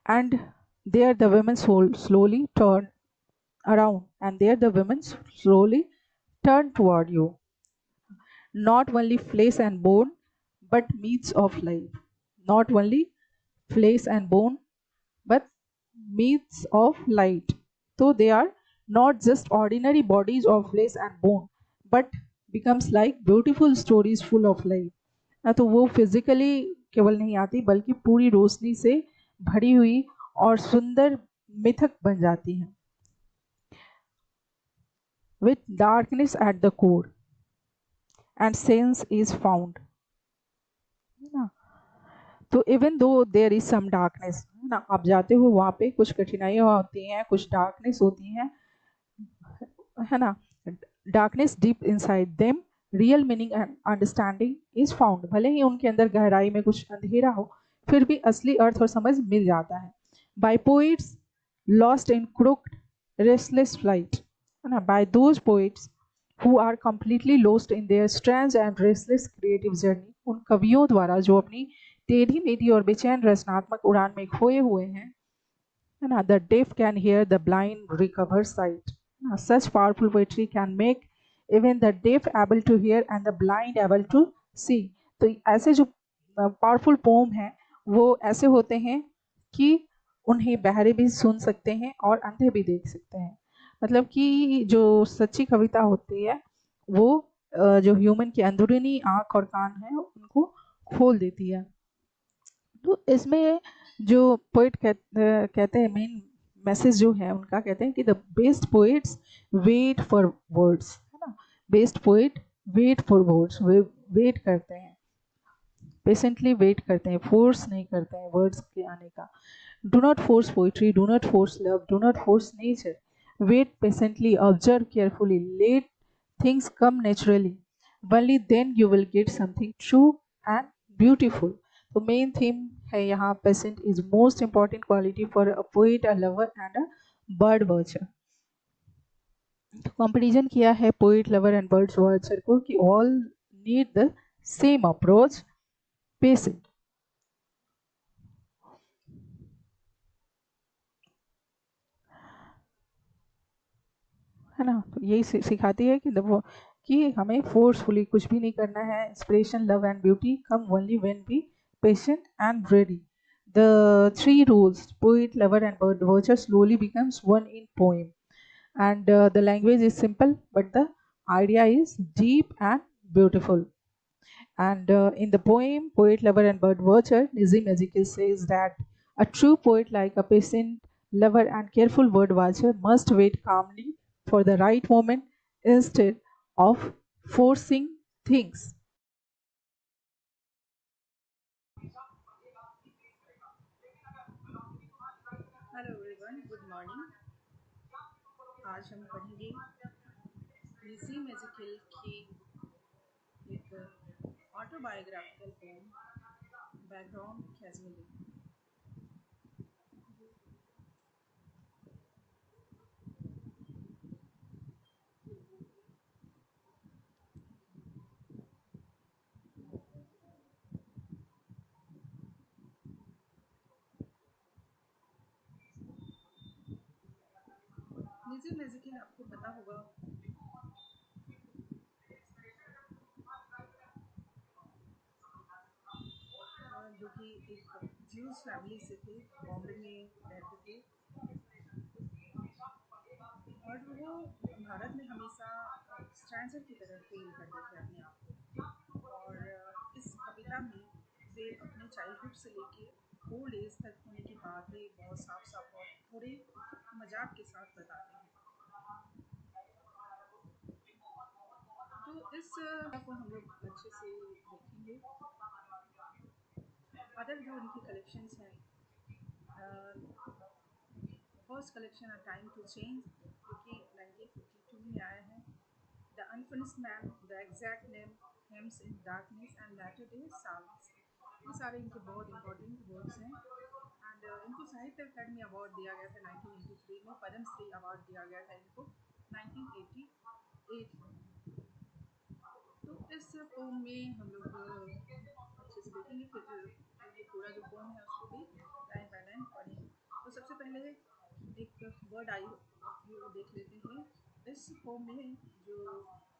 And there the women slowly turn around, and there the women slowly turn toward you. Not only flesh and bone, but meats of life. Not only flesh and bone, but meats of light. So they are not just ordinary bodies of flesh and bone, but becomes like beautiful stories full of life. ना तो वो physically केवल नहीं आती बल्कि पूरी रोशनी से भरी हुई और सुंदर मिथक बन जाती हैं. With darkness at the core and sense is found, है ना. तो even though there is some darkness, है ना, आप जाते हो वहाँ पे कुछ कठिनाइयाँ होती हैं, कुछ डार्कनेस होती हैं, है ना. Darkness deep inside them real meaning and understanding is found. भले ही उनके अंदर गहराई में कुछ अंधेरा हो, फिर भी असली अर्थ और समझ मिल जाता है. By poets lost in crooked restless flight, है ना. By those poets who are completely lost in their strange and restless creative journey. उन कवियों द्वारा जो अपनी टेढ़ी मेढ़ी और बेचैन रचनात्मक उड़ान में खोए हुए हैं, है ना. The deaf can hear, the blind recover sight. Such powerful poetry can make even the deaf able to hear and the blind able to see. तो ऐसे जो पावरफुल पोम हैं वो ऐसे होते हैं कि उन्हें बहरे भी सुन सकते हैं और अंधे भी देख सकते हैं. मतलब कि जो सच्ची कविता होती है वो जो ह्यूमन की अंदरूनी आँख और कान है उनको खोल देती है. तो इसमें जो पोइट कहते हैं, मेन मैसेज जो है उनका, कहते हैं कि the best poets wait for words, है ना. Best poet wait for words, वे वेट करते हैं, पेशेंटली वेट करते हैं, फोर्स नहीं करते हैं वर्ड्स के आने का. Do not force poetry, do not force love, do not force nature. Wait patiently, observe carefully, let things come naturally. Only then you will get something true and beautiful. तो main theme है यहाँ, patient is most important quality for a poet, a lover and a bird watcher. Comparison किया है poet, lover and bird watcher को कि all need the same approach, patient, है ना. तो यही सिखाती है कि हमें फोर्सफुली कुछ भी नहीं करना है. Inspiration, love and beauty come only when we patient and ready. The three rules, poet, lover, and bird watcher, slowly becomes one in poem. And the language is simple, but the idea is deep and beautiful. And in the poem, Poet, Lover, and Bird Watcher, Nizim Ezekiel says that a true poet, like a patient lover and careful bird watcher, must wait calmly for the right moment instead of forcing things. Hello everyone, good morning. आज हम पढ़ेंगे Naseem Ezequiel की एक autobiographical pome, background casually. रोजी magical आपको पता होगा, जो कि एक ज्यूज फैमिली से थे, बॉम्बे में रहते थे, और वो भारत में हमेशा स्ट्रेंजर की तरह फील करते थे अपने आप को। और इस कविता में वे अपने चाइल्डहुड से लेके ओल्ड एज तक होने की बातें बहुत साफ साफ और थोड़े मजाक के साथ बताते हैं। तो इस को हम लोग अच्छे से देखेंगे। अदर जो उनकी कलेक्शंस हैं, first collection a time to change, जो कि 1952 में आया है। The unfinished man, the exact name, hymns in darkness and latter day psalms, ये सारे इनके बहुत इंपॉर्टेंट वर्क्स हैं। एंड इनको साहित्य अकादमी अवार्ड दिया गया था 1983 में, पद्म श्री अवार्ड दिया गया था इनको 1988 में। तो इस पोम में हम लोग अच्छे से देखेंगे, फिर ये पूरा जो पोम है उसको भी लाइन बाय लाइन पढ़ेंगे। तो सबसे पहले एक वर्ड आई व्यू देख लेते हैं। इस पोम में जो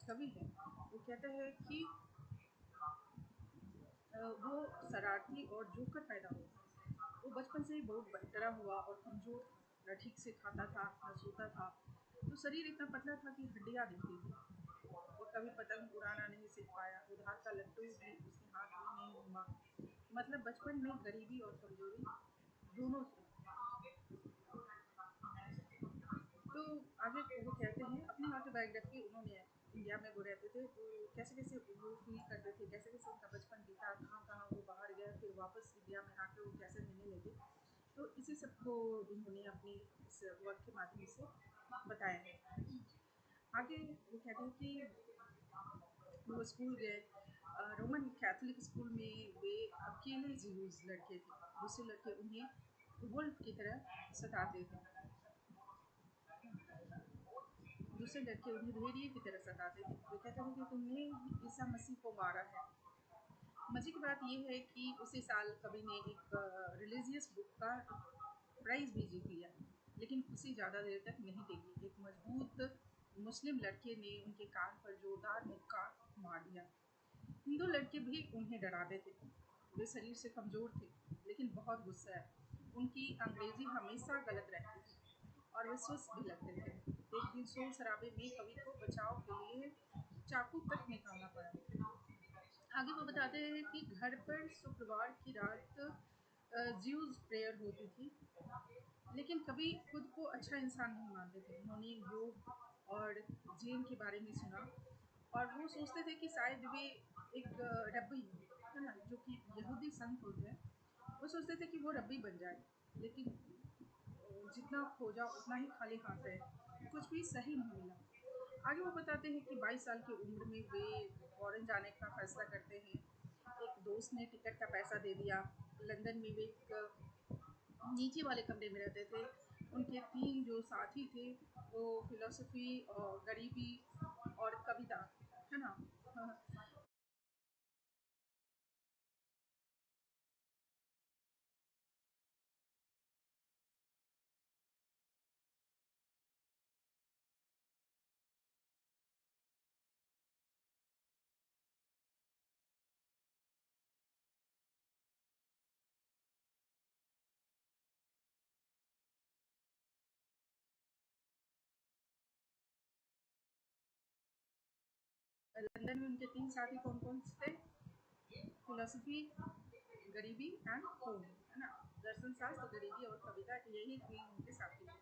कवि है वो कहता है कि वो शरारती और जोकर पैदा हुआ। वो बचपन से ही बहुत डरा हुआ और कमज़ोर था, न ठीक से खाता था न सोता था। तो शरीर इतना पतला था कि हड्डियाँ दिखती थी। वो कभी पतंग उड़ाना नहीं सीख पाया, उधार का लड्डू भी उसके हाथ में नहीं घूमा। मतलब बचपन में गरीबी और कमजोरी दोनों थे। तो आगे वो कहते हैं अपनी ऑटोबायोग्राफी, उन्होंने इंडिया में वो रहते थे तो कैसे कैसे वो फील करते थे, कैसे कैसे उनका बचपन बीता, कहाँ कहाँ वो बाहर गए, फिर वापस इंडिया में आके वो कैसे रहने लगे। तो इसी सबको उन्होंने अपनी इस वर्क के माध्यम से बताया है। आगे वो कहते हैं कि वो स्कूल गए, रोमन कैथोलिक स्कूल में वे अकेले ज्यूज लड़के थे। दूसरे लड़के उन्हें वुल्फ की तरह सताते थे। दूसरे लड़के उन्हें भेड़िए की तरह सताते थे। वो कहते थे कि तुमने ईसा मसीह को मारा है। मजे की बात यह है कि उसी साल कवि ने एक रिलीजियस बुक का प्राइज भी जीत लिया, लेकिन खुशी ज़्यादा देर तक नहीं टिकी। एक मजबूत मुस्लिम लड़के ने उनके कान पर जोरदार मुक्का मार दिया। हिंदू लड़के भी उन्हें डराते थे। वे शरीर से कमज़ोर थे, लेकिन बहुत गुस्सा है। उनकी अंग्रेजी हमेशा गलत रहती थी और वे सुस्त भी लगते थे। एक दिन शोर शराबे में कवि को बचाव के लिए चाकू तक निकालना पड़ा। आगे वो बताते हैं कि घर पर शुक्रवार की रात ज्यूज प्रेयर होती थी, लेकिन कभी खुद को अच्छा इंसान नहीं मानते थे। उन्होंने योग और जैन के बारे में सुना और वो सोचते थे कि शायद वे एक रब्बी है ना, जो कि यहूदी संत होते हैं, वो सोचते थे कि वो रब्बी बन जाए। लेकिन जितना खोजा उतना ही खाली हाथ रहे, कुछ भी सही नहीं मिला। आगे वो बताते हैं कि 22 साल की उम्र में वे फॉरेन जाने का फैसला करते हैं। एक दोस्त ने टिकट का पैसा दे दिया। लंदन में वे एक नीचे वाले कमरे में रहते थे। उनके 3 जो साथी थे वो फिलॉसफी और गरीबी और कविता, है ना। लंदन में उनके 3 साथी कौन कौन से थे? फिलॉसफी, गरीबी एंड होम, है ना। दर्शन शास्त्र, गरीबी और कविता, यही 3 उनके साथी थे।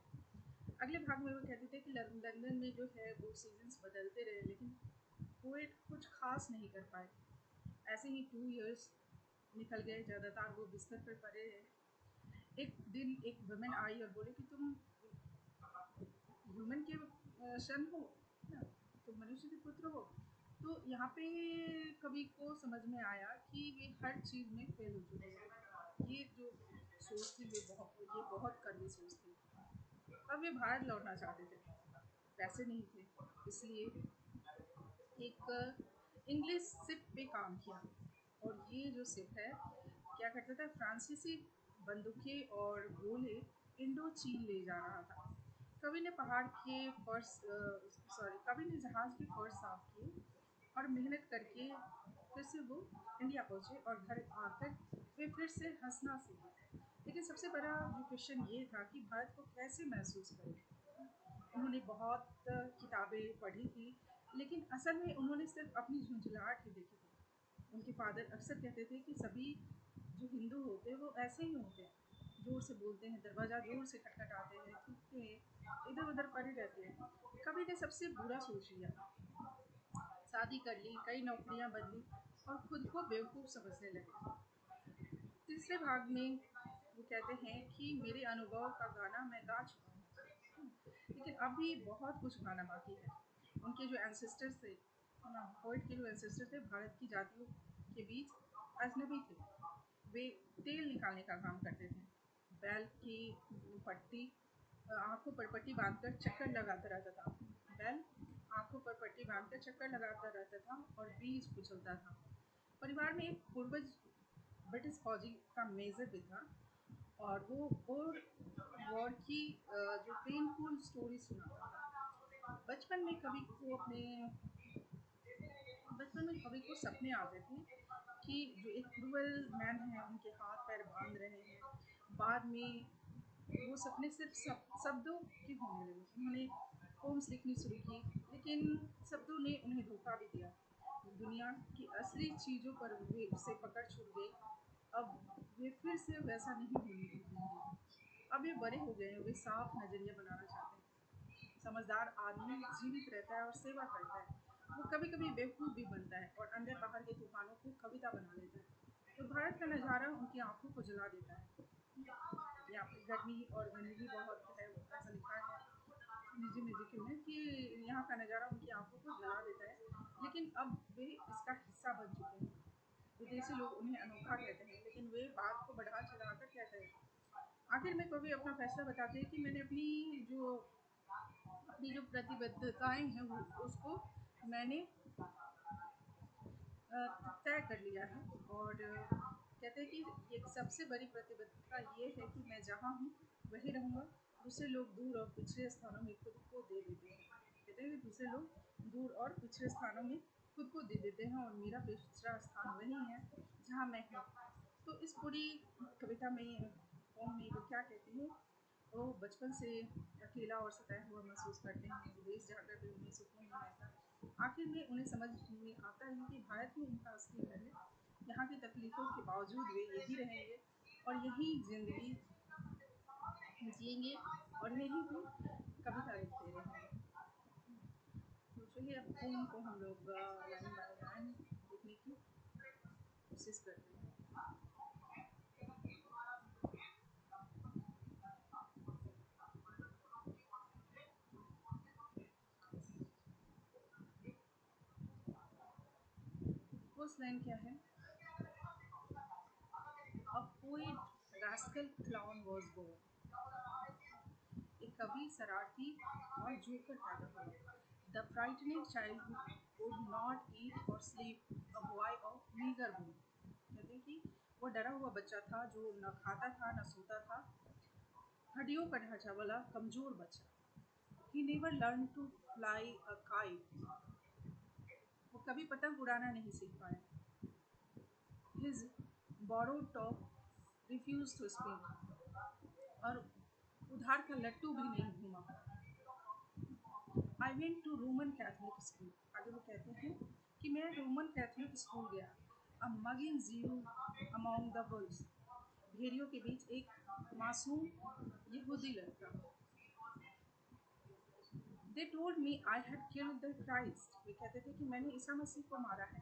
अगले भाग में वो कहते थे कि लंदन में जो है वो सीजन्स बदलते रहे, लेकिन पोएट कुछ खास नहीं कर पाए। ऐसे ही 2 इयर्स निकल गए, ज़्यादातर वो बिस्तर पर पड़े रहे। एक दिन एक वुमेन आई और बोले कि तुम ह्यूमन के सन हो, है ना, तुम मनुष्य के पुत्र हो। तो यहाँ पे कवि को समझ में आया कि वे हर चीज़ में फेल हो चुके हैं। ये जो सोच थी ये बहुत कड़वी सोच थी। अब वे भारत लौटना चाहते थे, पैसे नहीं थे, इसलिए एक इंग्लिश शिप पे काम किया। और ये जो शिप है क्या करता था, फ्रांसीसी बंदूकें और गोले इंडो चीन ले जा रहा था। कवि ने पहाड़ के फर्श कवि ने जहाज के फर्श साफ किए और मेहनत करके फिर से वो इंडिया पहुंचे और घर आकर वे फिर से हंसना सीखे। लेकिन सबसे बड़ा जो क्वेश्चन ये था कि भारत को कैसे महसूस करें। उन्होंने बहुत किताबें पढ़ी थी, लेकिन असल में उन्होंने सिर्फ अपनी झुंझलाहट ही देखी थी। उनके फादर अक्सर कहते थे कि सभी जो हिंदू होते हैं वो ऐसे ही होते हैं, जोर से बोलते हैं, दरवाज़ा जोर से खटखटाते हैं, थूकते हैं, इधर उधर पड़े रहते हैं। कभी ने सबसे बुरा सोच लिया, शादी कर ली, कई नौकरियां बदली और खुद को बेवकूफ़ समझने लगे। तीसरे भाग में वो कहते हैं कि मेरे अनुभव का गाना मैं गा चुका हूँ, लेकिन अभी बहुत कुछ गाना बाकी है। उनके जो एंसेस्टर्स थे, है ना, पोइट के जो एंसेस्टर थे, भारत की जातियों के बीच अजनबी थे। वे तेल निकालने का काम करते थे, बैल की पट्टी आंखों पर पट्टी बांधकर चक्कर लगाता रहता था। बैल आंखों पर पट्टी बांधकर चक्कर लगाता रहता था और बीज कुचलता था। परिवार में एक पूर्वज ब्रिटिश फौजी का मेजर भी था और वो बोर वॉर की जो पेनफुल स्टोरी सुनाता था। बचपन में कवि को सपने आते थे कि जो एक क्रूअल मैन है उनके हाथ पैर बांध रहे हैं। बाद में वो सपने सिर्फ शब्दों के होने लगे। उन्होंने पोम्स लिखनी शुरू की, लेकिन शब्दों ने उन्हें धोखा भी दिया। दुनिया की असली चीज़ों पर वे से पकड़ छूट गई। अब वे फिर से वैसा नहीं होंगे। अब ये बड़े हो गए हैं, वे साफ नज़रिया बनाना चाहते हैं। समझदार आदमी जीवित रहता है और सेवा करता है। वो कभी कभी बेवकूफ़ भी बनता है और अंदर बाहर के तूफानों को कविता बना लेता है। तो भारत का नज़ारा उनकी आंखों को जला देता है। यहाँ पे गर्मी और गंदगी बहुत है, ऐसा लिखा है निजी म्यूजिक में कि यहाँ का नज़ारा उनकी आंखों को जला देता है। लेकिन अब वे इसका हिस्सा बन चुके हैं। विदेशी लोग उन्हें अनोखा कहते हैं, लेकिन वे बात को बढ़ा चढ़ाकर कहते हैं। आखिर में कवि अपना फैसला बताते हैं कि मैंने अपनी जो प्रतिबद्धताएं हैं उसको मैंने तय कर लिया है। और कहते हैं कि एक सबसे बड़ी प्रतिबद्धता ये है कि मैं जहाँ हूँ वहीं रहूँगा। दूसरे लोग दूर और पिछड़े स्थानों में खुद को दे देते हैं। कहते हैं कि दूसरे लोग दूर और पिछड़े स्थानों में खुद को दे देते हैं और मेरा पिछड़ा स्थान वही है जहाँ मैं हूँ। तो इस पूरी कविता में पोम में वो क्या कहते हैं, वो बचपन से अकेला और सताया हुआ महसूस करते हैं। विदेश जाकर भी उन्हें सुकून नहीं मिलता। आखिर में उन्हें समझ में आता है कि भारत में उनका असली घर है। यहाँ की तकलीफ़ों के बावजूद वे यही रहेंगे और यही ज़िंदगी जिएंगे और यही वो कविता लिखते रहेंगे। तो चलिए अब पोम को हम लोग लाइन बाय लाइन देखने की कोशिश करते हैं। फर्स्ट लाइन क्या है? A poet rascal clown was born. एक कवि शरारती और जोकर पैदा हुआ। The frightening child who could not eat or sleep, a boy of meager bone. कहते हैं कि वो डरा हुआ बच्चा था जो न खाता था न सोता था, हड्डियों का ढांचा वाला कमजोर बच्चा। He never learned to fly a kite. वो कभी पतंग उड़ाना नहीं सीख पाया। His borrowed top refused to spin. और उधार का लट्टू भी नहीं घूमा। I went to Roman Catholic school. आगे वो कहते हैं कि मैं रोमन कैथोलिक स्कूल गया। A mugging Jew among the wolves. भेड़ियों के बीच एक मासूम यहूदी लड़का। They told me I had killed the Christ. वे कहते थे कि मैंने ईसा मसीह को मारा है।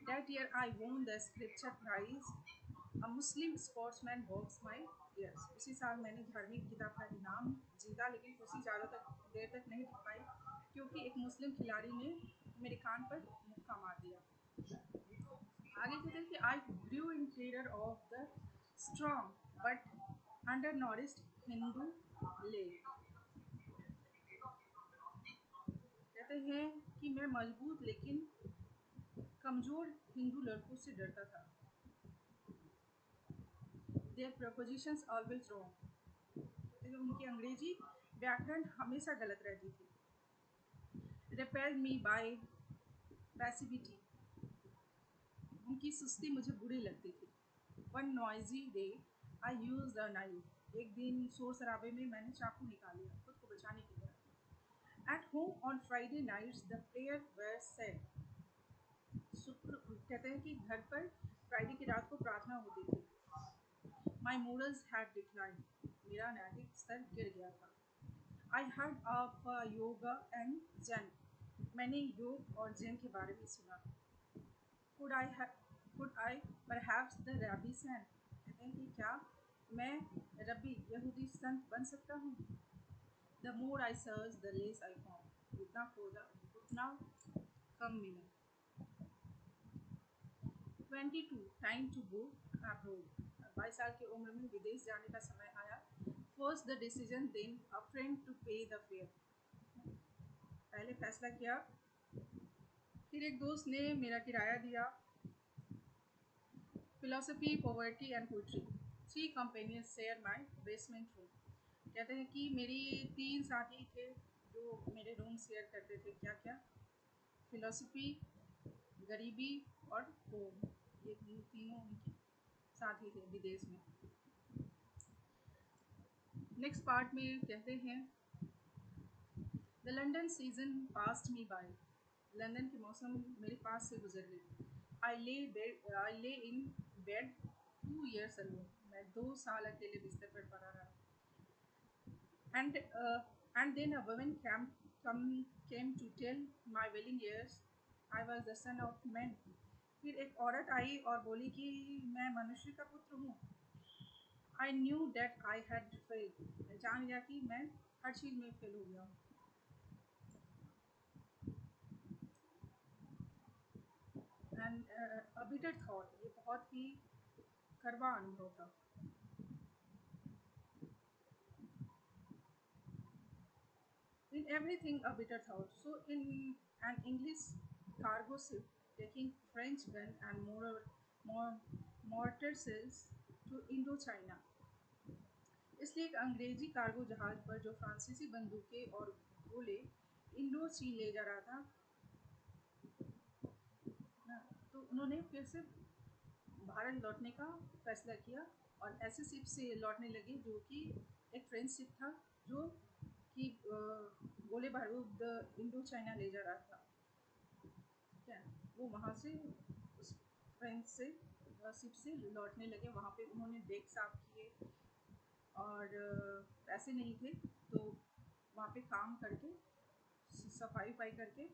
That year I won the scripture prize. A Muslim sportsman box my ears. उसी साल मैंने धार्मिक किताब का इनाम जीता, लेकिन कुछ ज़्यादा तक देर तक नहीं टिक पाई क्योंकि एक मुस्लिम खिलाड़ी ने मेरे कान पर मुक्का मार दिया। आगे कहते हैं कि I grew in terror of the strong but अंडर नॉरिस्ट हिंदू लेक। कहते हैं कि मैं मजबूत लेकिन कमज़ोर हिंदू लड़कों से डरता था। Their prepositions always wrong. उनकी अंग्रेजी व्याकरण हमेशा गलत रहती थी। रिपेल मी बाय पैसिविटी, उनकी सुस्ती मुझे बुरी लगती थी। One noisy day I use the knife, एक दिन शोर शराबे में मैंने चाकू निकाल लिया खुद को बचाने के लिए। At home on Friday nights the prayer were said, शुक्र कहते हैं कि घर पर फ्राइडे की रात को प्रार्थना होती थी। माई मोरल्स हैड डिक्लाइन, मेरा नैतिक स्तर गिर गया था। I heard of yoga and Jain, मैंने योग और जैन के बारे में सुना। Could I have could I perhaps the rabbi संत, कहते हैं कि क्या मैं रबी यहूदी संत बन सकता हूँ। The more I searched, the less I found, जितना खोजा उतना कम मिला। 22 टाइम टू गो अब्रोड, 22 साल की उम्र में विदेश जाने का समय आया। First the decision, then a friend to pay the fare, पहले फैसला किया फिर एक दोस्त ने मेरा किराया दिया। Philosophy, poverty and poetry, three companions share my basement room, कहते हैं कि मेरी 3 साथी थे जो मेरे रूम शेयर करते थे। क्या क्या? फिलोसफी, गरीबी और होम, ये तीनों उनके साथी थे विदेश में। नेक्स्ट पार्ट में कहते हैं the London season passed me by, London के मौसम मेरे पास से गुजर गई। आई ले इन बेड 2 years अलोन, मैं 2 साल अकेले बिस्तर पर पड़ा रहा। And then a woman came to tell my willing ears I was the son of men, फिर एक औरत आई और बोली कि मैं मनुष्य का पुत्र हूँ। आई knew that I had failed, मैं जान गया कि मैं हर चीज़ में फेल हो गया हूँ। एंड अ बिटर थॉट, ये बहुत ही कड़वा अनुभव था। In everything a bitter thought. So in an English cargo ship taking French gun and mortar shells to Indochina, इसलिए एक अंग्रेजी कार्गो जहाज पर जो फ्रांसीसी बंदूकें और गोले इंडो चीन ले जा रहा था ना, तो उन्होंने फिर से भारत लौटने का फैसला किया और ऐसे शिप से लौटने लगे जो कि एक फ्रेंच शिप था जो कि गोले बारूद इंडो चाइना ले जा रहा था। क्या वो वहाँ से उस फ्रेंच से शिप से लौटने लगे। वहाँ पे उन्होंने डेक साफ किए और पैसे नहीं थे तो वहाँ पे काम करके सफाई वफाई करके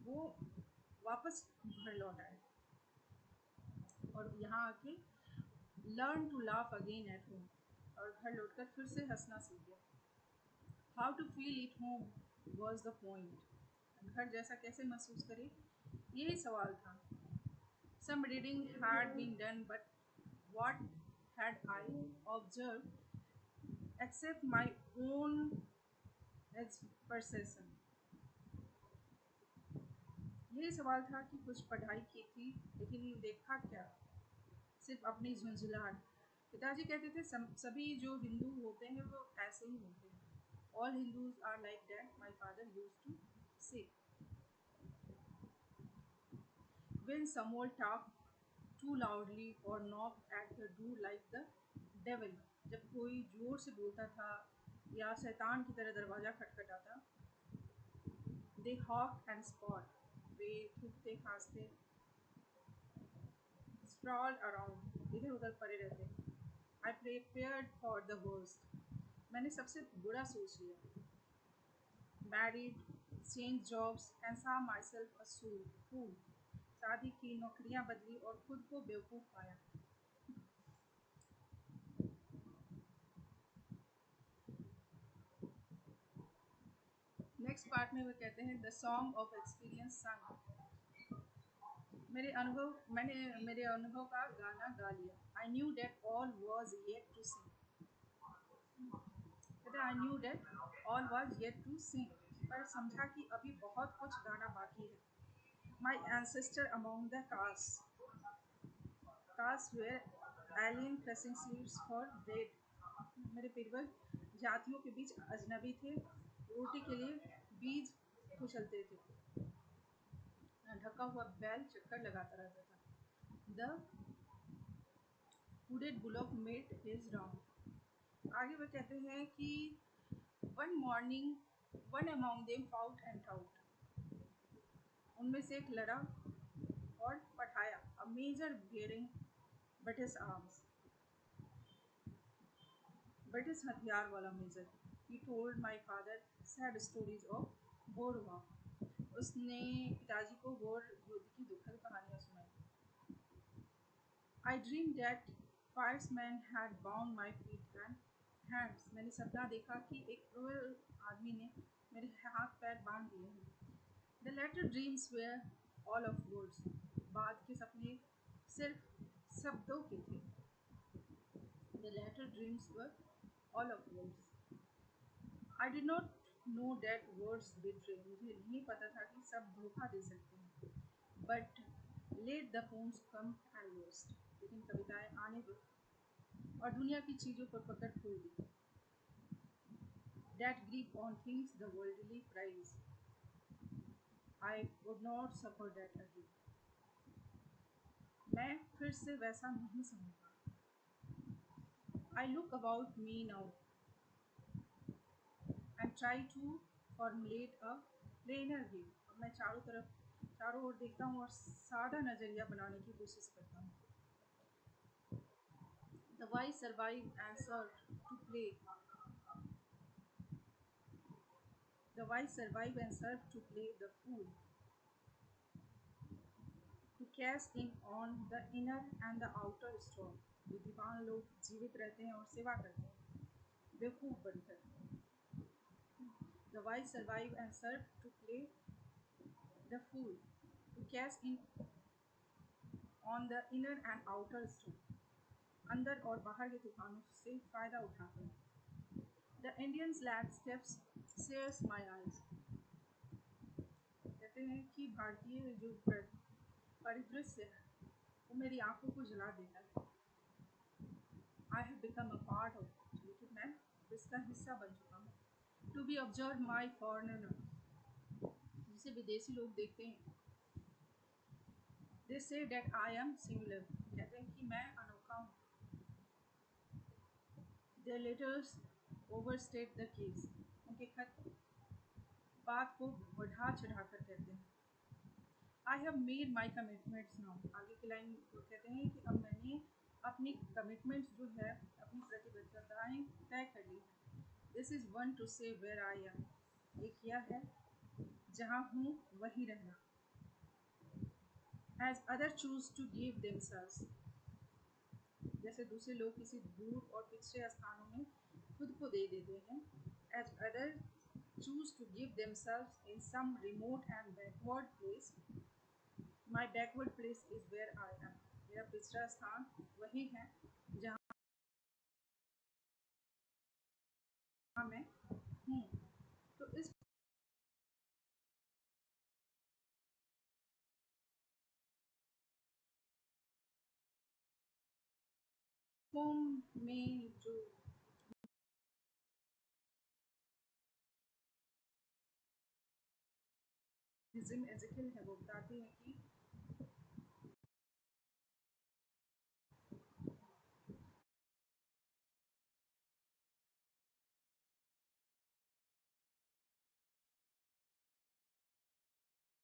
वो वापस घर लौट आए और यहाँ आके learn to laugh again at home, और घर लौटकर फिर से हंसना सीख गया। How to feel it home was the point, घर जैसा कैसे महसूस करे, यही सवाल था। Some reading had been done but what had I observed except my own perception, यही सवाल था कि कुछ पढ़ाई की थी लेकिन देखा क्या, सिर्फ अपनी झुंझुलाहट। पिताजी कहते थे सभी जो हिंदू होते हैं वो ऐसे ही होते हैं। All Hindus are like that, my father used to say. When someone talked too loudly or knocked at the door like the devil, जब कोई जोर से बोलता था या शैतान की तरह दरवाज़ा खटखटाता। They hawk and spot, वे थूकते खांसते, sprawl around, इधर उधर पड़े रहते। I prepared for the worst, मैंने सबसे बुरा सोच लिया। Married, changed jobs and saw myself a fool, शादी की, नौकरियां बदली और खुद को बेवकूफ़ पाया। नेक्स्ट पार्ट में वो कहते हैं द सॉन्ग ऑफ एक्सपीरियंस संग, मैंने मेरे अनुभव का गाना गा लिया। I knew that all was yet to sing, कहते I knew that all was yet to sing, पर समझा कि अभी बहुत कुछ गाना बाकी है। My ancestor among the caste were alien crushing seeds for bread, मेरे पूर्वज जातियों के बीच अजनबी थे, रोटी के लिए बीज कुचलते थे, ढका हुआ बैल चक्कर लगाता रहता था। The hooded bullock made his round. आगे वो कहते हैं कि one morning one among them fought and out. उनमें से एक लड़ा और पठाया, a major bearing British arms, British हथियार वाला मेजर। He told my father sad stories of Boer war. उसने पिताजी को बोर युद्ध की दुखद कहानियां सुनाई। I dream that fierce men had bound my feet and hands. मैंने सपना देखा कि एक क्रूअल आदमी ने मेरे हाथ पैर बांध दिए हैं। The later dreams were all of words. बाद के सपने सिर्फ शब्दों के थे। The later dreams were all of words. I did not know that words betray. मुझे नहीं पता था कि सब धोखा दे सकते हैं। But let the poems come and roast. लेकिन कविताएं आने दो और दुनिया की चीज़ों पर पकड़ खोल दी। That grip on things the worldly prize. I would not suffer that again. मैं फिर से वैसा नहीं सहूँगा। I look about me now and try to formulate a plainer view. अब मैं चारों ओर देखता हूँ और सादा नज़रिया बनाने की कोशिश करता हूँ। The wise survive and serve to play. The wise survive and serve to play the fool. To cash in on the inner and the outer storm. बुद्धिमान लोग जीवित रहते हैं और सेवा करते हैं, बेवकूफ बनकर। The wise survive and serve to play the fool. To cash in on the inner and outer storm. अंदर और बाहर के तूफानों से फायदा उठाते हैं। The Indian's landscapes sears my eyes. कहते हैं कि भारतीय जो परिदृश्य है वो मेरी आंखों को जला देता है। I have become a part of it. लेकिन मैं इसका हिस्सा बन चुका हूँ। To be observed my foreigner, जिसे विदेशी लोग देखते हैं। They say that I am singular. कहते हैं कि मैं अनोखा हूँ। Their letters overstate the case. उनके खत बात को बढ़ा चढ़ा कर कहते हैं। I have made my commitments now. आगे की लाइन वो कहते हैं कि अब मैंने अपनी कमिटमेंट्स जो है, अपनी प्रतिबद्धताएं तय कर ली हैं। This is one to say where I am. एक यह है जहाँ हूँ वहीं रहना। As others choose to give themselves. जैसे दूसरे लोग किसी दूर और पिछड़े स्थानों में खुद को दे देते हैं। As others choose to give themselves in some remote and backward place. My backward place is where I am. मेरा पिछड़ा स्थान वही है जहाँ मैं हूँ। तो इस पोम में जो हिज़म एज़ेकियल है वो बताते हैं कि